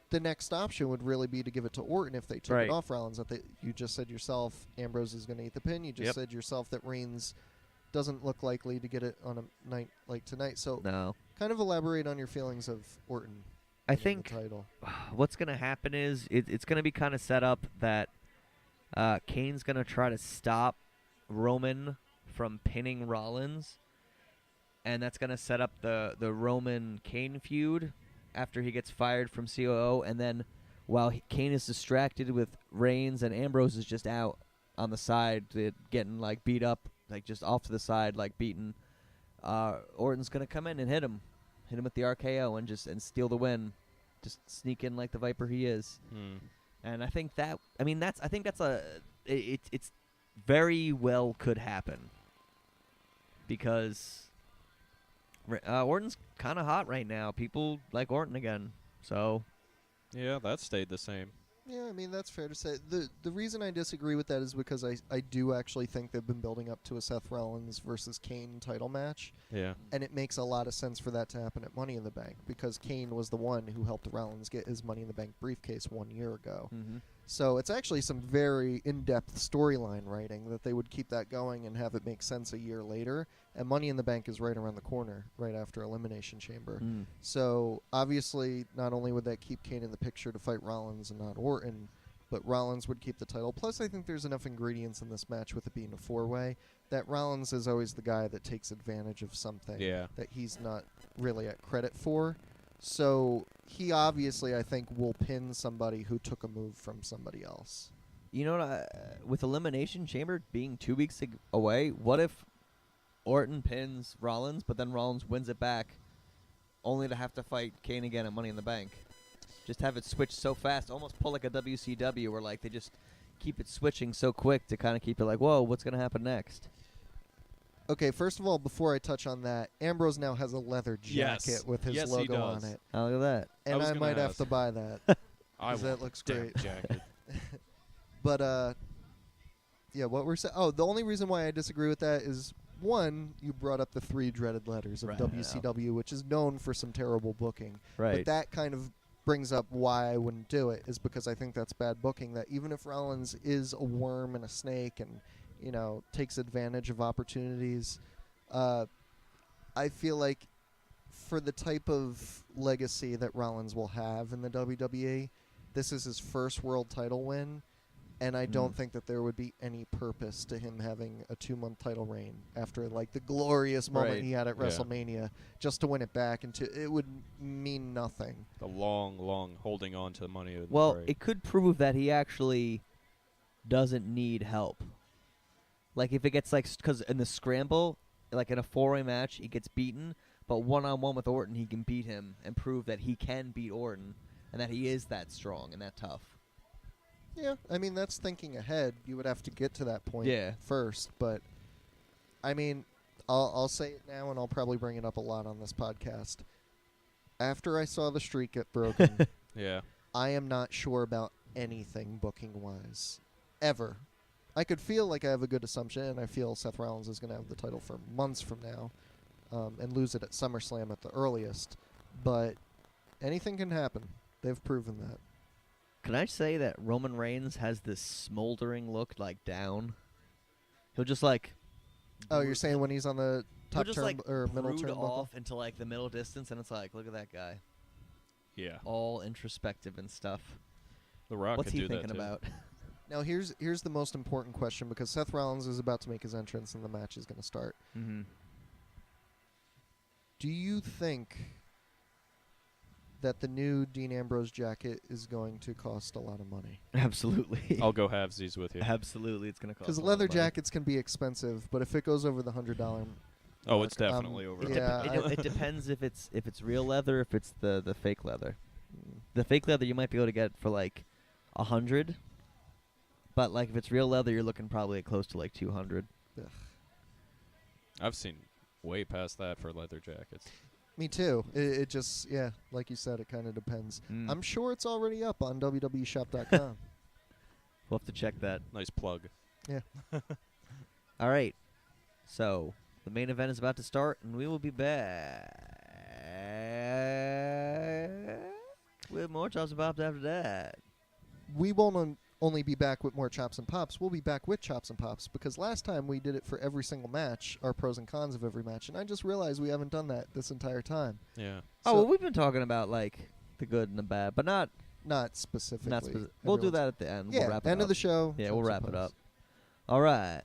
the next option would really be to give it to Orton if they took Right. it off Rollins. You just said yourself Ambrose is going to eat the pin. You just Yep. said yourself that Reigns doesn't look likely to get it on a night like tonight. So No. kind of elaborate on your feelings of Orton. I winning the think title. what's going to happen is it's going to be kind of set up that Kane's going to try to stop Roman from pinning Rollins, and that's going to set up the Roman-Kane feud after he gets fired from COO, and then while Kane is distracted with Reigns and Ambrose is just out on the side getting like beat up, like just off to the side, like beaten, Orton's going to come in and hit him with the RKO and steal the win. Just sneak in like the Viper he is. And I think it's very well could happen because Orton's kind of hot right now. People like Orton again, so Yeah, that stayed the same. Yeah, I mean, that's fair to say. The reason I disagree with that is because I do actually think they've been building up to a Seth Rollins versus Kane title match. Yeah. And it makes a lot of sense for that to happen at Money in the Bank because Kane was the one who helped Rollins get his Money in the Bank briefcase 1 year ago. mm-hmm. So it's actually some very in-depth storyline writing that they would keep that going and have it make sense a year later. And Money in the Bank is right around the corner, right after Elimination Chamber. Mm. So obviously, not only would that keep Kane in the picture to fight Rollins and not Orton, but Rollins would keep the title. Plus, I think there's enough ingredients in this match with it being a four-way that Rollins is always the guy that takes advantage of something that he's not really at credit for. So he obviously, I think, will pin somebody who took a move from somebody else. You know what? With Elimination Chamber being 2 weeks away, what if Orton pins Rollins, but then Rollins wins it back, only to have to fight Kane again at Money in the Bank? Just have it switch so fast, almost pull like a WCW, where like they just keep it switching so quick to kind of keep it like, whoa, what's going to happen next? Okay, first of all, before I touch on that, Ambrose now has a leather jacket with his logo on it. Oh, look at that. And I might have to buy that. That looks great. Jacket. But, yeah, what we're saying. Oh, the only reason why I disagree with that is, one, you brought up the 3 dreaded letters of WCW, which is known for some terrible booking. Right. But that kind of brings up why I wouldn't do it, is because I think that's bad booking, that even if Rollins is a worm and a snake and, you know, takes advantage of opportunities, I feel like for the type of legacy that Rollins will have in the WWE, this is his first world title win, and I don't think that there would be any purpose to him having a 2-month title reign after like the glorious moment he had at WrestleMania, just to win it back. And it would mean nothing. The long holding on to the money. Well, it could prove that he actually doesn't need help. Like if it gets like, because in the scramble, like in a 4-way match, he gets beaten, but one-on-one with Orton, he can beat him and prove that he can beat Orton and that he is that strong and that tough. Yeah, I mean, that's thinking ahead. You would have to get to that point first. But, I mean, I'll say it now, and I'll probably bring it up a lot on this podcast. After I saw the streak get broken, I am not sure about anything booking-wise. Ever. I could feel like I have a good assumption, and I feel Seth Rollins is going to have the title for months from now and lose it at SummerSlam at the earliest. But anything can happen. They've proven that. Can I say that Roman Reigns has this smoldering look, like, down? He'll just, like... Oh, you're saying when he's on the top just, turn like, or middle brood turnbuckle? off into, like, the middle distance, and it's like, look at that guy. Yeah. All introspective and stuff. The Rock What's could he do thinking that too. about? Now, here's the most important question, because Seth Rollins is about to make his entrance and the match is going to start. Mm-hmm. Do you think that the new Dean Ambrose jacket is going to cost a lot of money? Absolutely. I'll go halvesies with you. Absolutely, it's going to cost Because a lot leather of money. jackets can be expensive, but if it goes over the $100... Oh, it's definitely over. It depends if it's real leather, if it's the fake leather. The fake leather you might be able to get for like $100, but like if it's real leather, you're looking probably at close to like $200. Ugh. I've seen way past that for leather jackets. Me too. It just, like you said, it kind of depends. I'm sure it's already up on WWEshop.com. We'll have to check that. Nice plug. Yeah. All right. So the main event is about to start, and we will be back with more Chops and Pops after that. We won't only be back with more Chops and Pops. We'll be back with Chops and Pops, because last time we did it for every single match, our pros and cons of every match, and I just realized we haven't done that this entire time. Yeah. Oh, well, we've been talking about like the good and the bad, but not specifically. We'll do that at the end. Yeah, we'll wrap it end up. of the show. Yeah, Chops we'll and wrap it Pops. up. All right.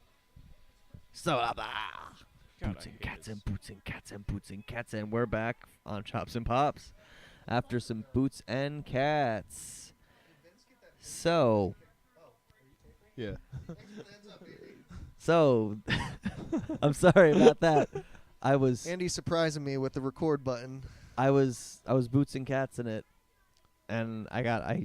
So, God, boots and cats and boots and cats and boots and cats, and we're back on Chops and Pops after some boots and cats. So, Yeah. so I'm sorry about that. Andy's surprising me with the record button. I was boots and cats in it, and I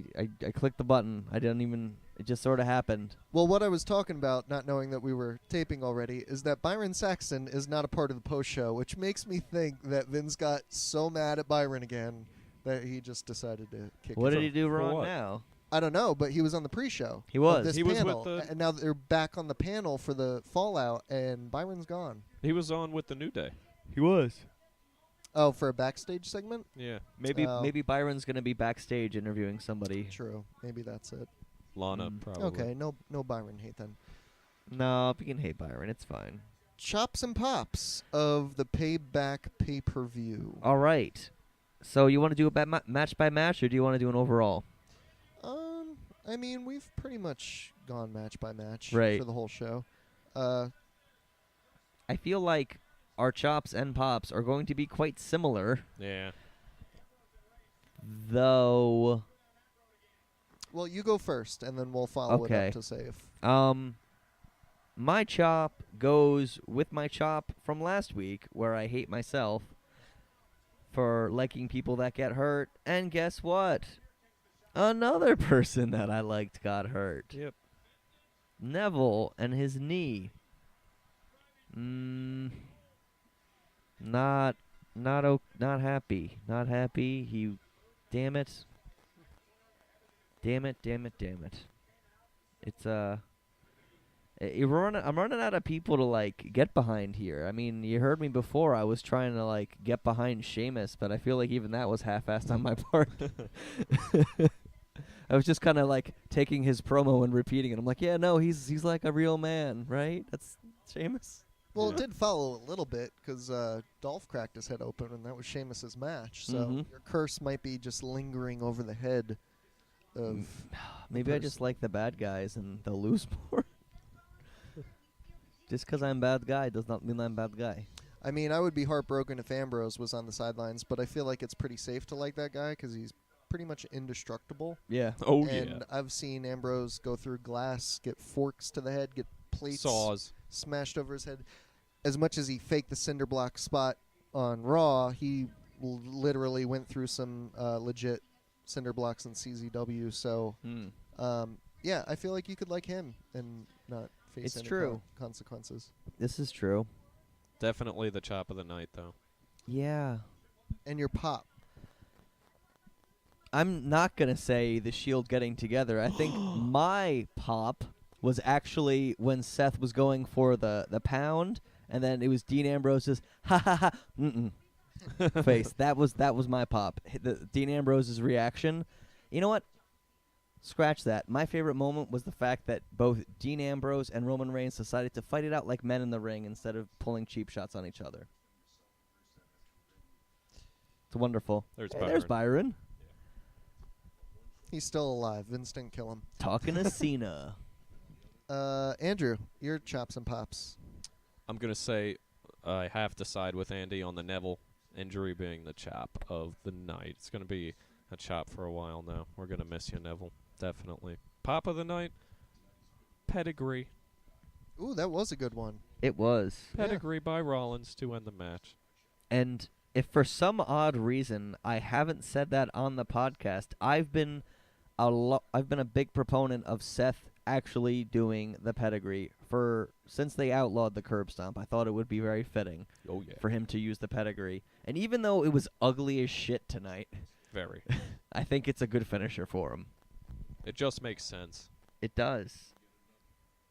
clicked the button. I didn't even. It just sort of happened. Well, what I was talking about, not knowing that we were taping already, is that Byron Saxton is not a part of the post show, which makes me think that Vince got so mad at Byron again that he just decided to kick What him. did he do wrong what? now? I don't know, but he was on the pre-show. He was. Of this He was panel, with the- and now they're back on the panel for the Fallout, and Byron's gone. He was on with the New Day. He was. Oh, for a backstage segment? Yeah. Maybe Byron's gonna be backstage interviewing somebody. True. Maybe that's it. Lana, probably. Okay, no Byron hate then. No, if you can hate Byron, it's fine. Chops and Pops of the Payback pay-per-view. All right. So you want to do a match by match, or do you want to do an overall? I mean, we've pretty much gone match by match Right. for the whole show. I feel like our chops and pops are going to be quite similar, Yeah. though. Well, you go first, and then we'll follow it Okay. up to say if... My chop goes with my chop from last week, where I hate myself for liking people that get hurt. And guess what? Another person that I liked got hurt. Yep. Neville and his knee. Not happy. Not happy. Damn it. It's I'm running out of people to like get behind here. I mean, you heard me before. I was trying to like get behind Sheamus, but I feel like even that was half-assed on my part. I was just kind of like taking his promo and repeating it. I'm like, yeah, no, he's like a real man, right? That's Sheamus. Well, it did follow a little bit because Dolph cracked his head open, and that was Sheamus's match. So your curse might be just lingering over the head of. Maybe I just like the bad guys and they'll lose more. Just because I'm a bad guy does not mean I'm a bad guy. I mean, I would be heartbroken if Ambrose was on the sidelines, but I feel like it's pretty safe to like that guy because he's pretty much indestructible. Yeah. Oh, And I've seen Ambrose go through glass, get forks to the head, get plates Saws. smashed over his head. As much as he faked the cinder block spot on Raw, he literally went through some legit cinder blocks in CZW. So, yeah, I feel like you could like him and not face It's any true. consequences. This is true. Definitely the chop of the night, though. Yeah. And your pop. I'm not going to say the Shield getting together. I think my pop was actually when Seth was going for the pound, and then it was Dean Ambrose's ha ha ha face. That was my pop. Dean Ambrose's reaction. You know what? Scratch that. My favorite moment was the fact that both Dean Ambrose and Roman Reigns decided to fight it out like men in the ring instead of pulling cheap shots on each other. It's wonderful. There's Byron. He's still alive. Vince didn't kill him. Talking to Cena. Andrew, your chops and pops. I'm going to say I have to side with Andy on the Neville injury being the chop of the night. It's going to be a chop for a while now. We're going to miss you, Neville. Definitely. Pop of the night, pedigree. Ooh, that was a good one. It was. Pedigree by Rollins to end the match. And if for some odd reason I haven't said that on the podcast, I've been a big proponent of Seth actually doing the pedigree since they outlawed the curb stomp. I thought it would be very fitting for him to use the pedigree. And even though it was ugly as shit tonight, Very. I think it's a good finisher for him. It just makes sense. It does.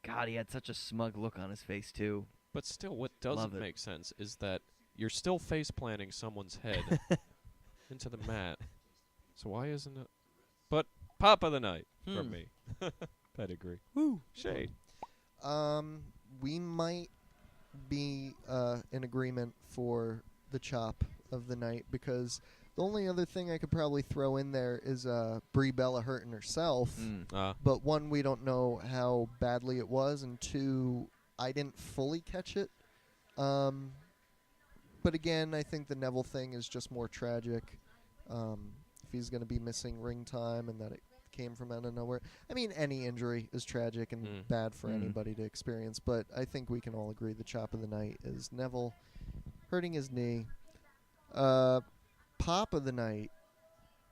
God, he had such a smug look on his face too. But still, what doesn't make sense is that you're still face planting someone's head into the mat. So why isn't it? But pop of the night for me. Pedigree. Woo. Shade. We might be in agreement for the chop of the night because the only other thing I could probably throw in there is Brie Bella hurting herself. But one, we don't know how badly it was, and two, I didn't fully catch it. But again, I think the Neville thing is just more tragic. If he's going to be missing ring time and that it came from out of nowhere. I mean, any injury is tragic and bad for anybody to experience, but I think we can all agree the chop of the night is Neville hurting his knee. Pop of the night,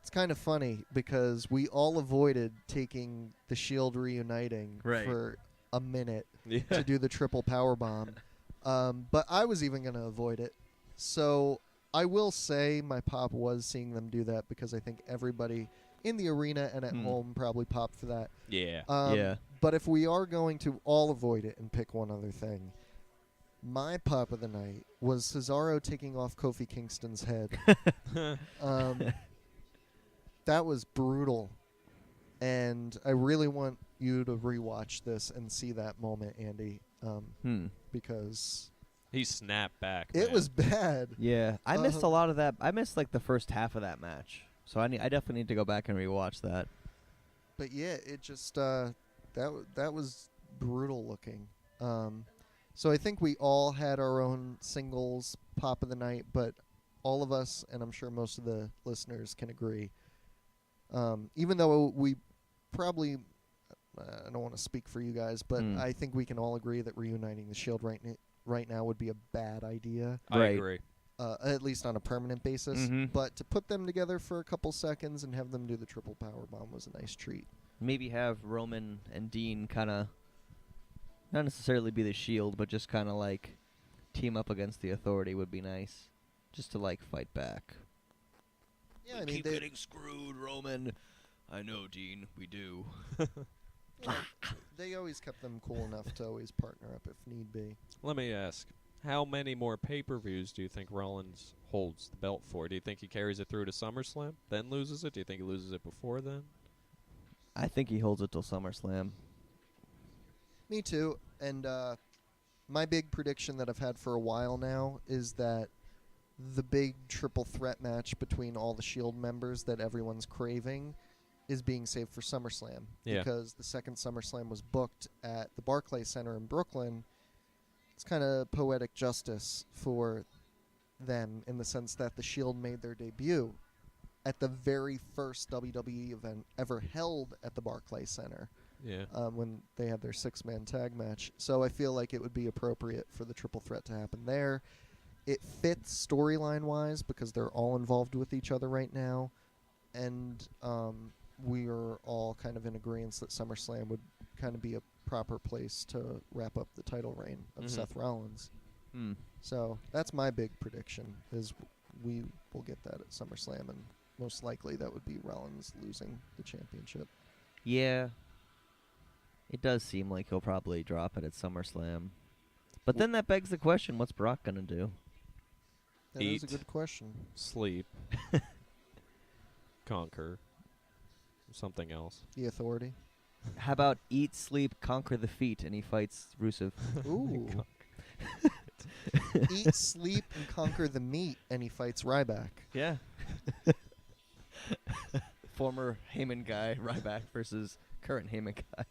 it's kind of funny because we all avoided taking the Shield reuniting for a minute to do the triple power bomb. But I was even going to avoid it. So I will say my pop was seeing them do that because I think everybody in the arena and at home probably popped for that. Yeah. But if we are going to all avoid it and pick one other thing, my pop of the night was Cesaro taking off Kofi Kingston's head. That was brutal. And I really want you to rewatch this and see that moment, Andy, because he snapped back. It man. was bad. Yeah, I missed a lot of that. I missed like the first half of that match, so I definitely need to go back and rewatch that. But yeah, it just that was brutal looking. So I think we all had our own singles pop of the night, but all of us, and I'm sure most of the listeners can agree, even though we probably, I don't want to speak for you guys, but I think we can all agree that reuniting the Shield right now would be a bad idea. I agree. At least on a permanent basis. But to put them together for a couple seconds and have them do the triple power bomb was a nice treat. Maybe have Roman and Dean kind of not necessarily be the Shield, but just kind of like team up against the Authority would be nice, just to like fight back. Yeah, we I mean, keep getting screwed, Roman. I know, Dean. We do. Yeah, they always kept them cool enough to always partner up if need be. Let me ask, how many more pay-per-views do you think Rollins holds the belt for? Do you think he carries it through to SummerSlam, then loses it? Do you think he loses it before then? I think he holds it till SummerSlam. Me too. And my big prediction that I've had for a while now is that the big triple threat match between all the Shield members that everyone's craving is being saved for SummerSlam. Yeah. Because the second SummerSlam was booked at the Barclays Center in Brooklyn. It's kind of poetic justice for them in the sense that the Shield made their debut at the very first WWE event ever held at the Barclays Center. Yeah. When they had their 6-man tag match. So I feel like it would be appropriate for the triple threat to happen there. It fits storyline-wise because they're all involved with each other right now. And we are all kind of in agreement that SummerSlam would kind of be a proper place to wrap up the title reign of Seth Rollins. So that's my big prediction, is we will get that at SummerSlam, and most likely that would be Rollins losing the championship. Yeah. It does seem like he'll probably drop it at SummerSlam. But then that begs the question, what's Brock going to do? That is a good question. Sleep. Conquer. Something else. The Authority. How about eat, sleep, conquer the feet, and he fights Rusev? Ooh. Eat, sleep, and conquer the meat, and he fights Ryback. Yeah. Former Heyman guy, Ryback, versus current Heyman guy.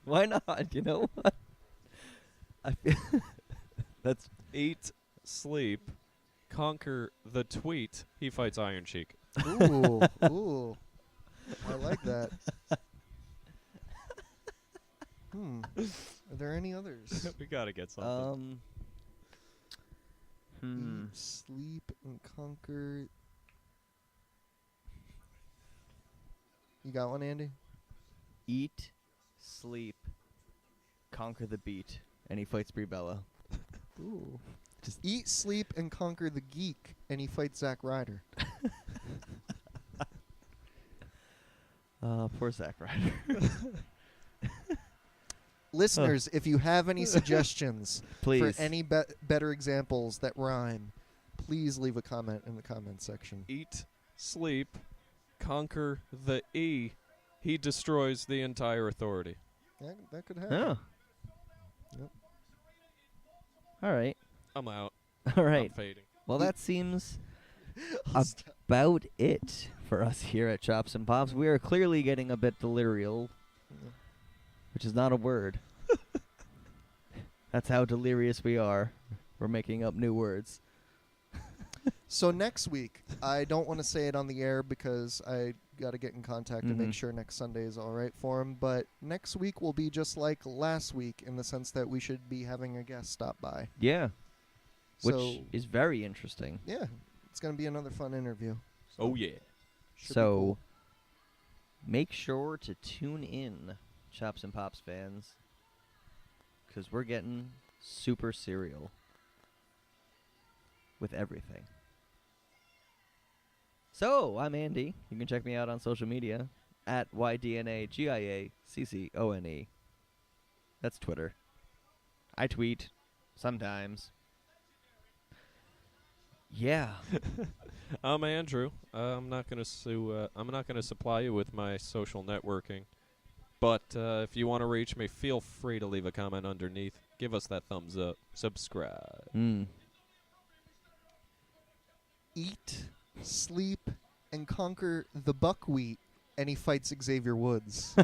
Why not? You know what? I feel that's Eat, sleep, conquer the tweet. He fights Iron Sheik. Ooh, ooh. I like that. Are there any others? We gotta get something. Eat, sleep, and conquer. You got one, Andy? eat, sleep, conquer the beat, and he fights Brie Bella. Ooh. Just eat, sleep, and conquer the geek, and he fights Zack Ryder. Poor Zack Ryder. Listeners, if you have any suggestions Please. for any better examples that rhyme, please leave a comment in the comment section. Eat, sleep, conquer the E. He destroys the entire authority. That could happen. Oh. Yep. All right. I'm out. All right. I'm fading. Well, that seems about it for us here at Chops and Pops. We are clearly getting a bit delirial, which is not a word. That's how delirious we are. We're making up new words. So next week, I don't want to say it on the air because I got to get in contact and make sure next Sunday is all right for him. But next week will be just like last week in the sense that we should be having a guest stop by. Yeah. Which So, is very interesting. yeah, it's going to be another fun interview. Oh, yeah. Should be So cool. make sure to tune in, Chops and Pops fans, because we're getting super serial with everything. So, I'm Andy. You can check me out on social media at YDNAGIACCONE. That's Twitter. I tweet sometimes. Yeah. I'm Andrew. I'm not gonna I'm not gonna supply you with my social networking, but if you want to reach me, feel free to leave a comment underneath. Give us that thumbs up. Subscribe. Eat, sleep, and conquer the buckwheat, and he fights Xavier Woods.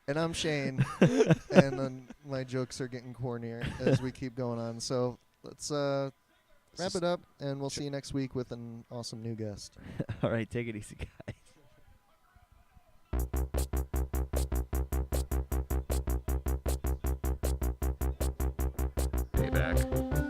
And I'm Shane, and then my jokes are getting cornier as we keep going on. So let's wrap it up, and we'll see you next week with an awesome new guest. All right, take it easy, guys. Payback.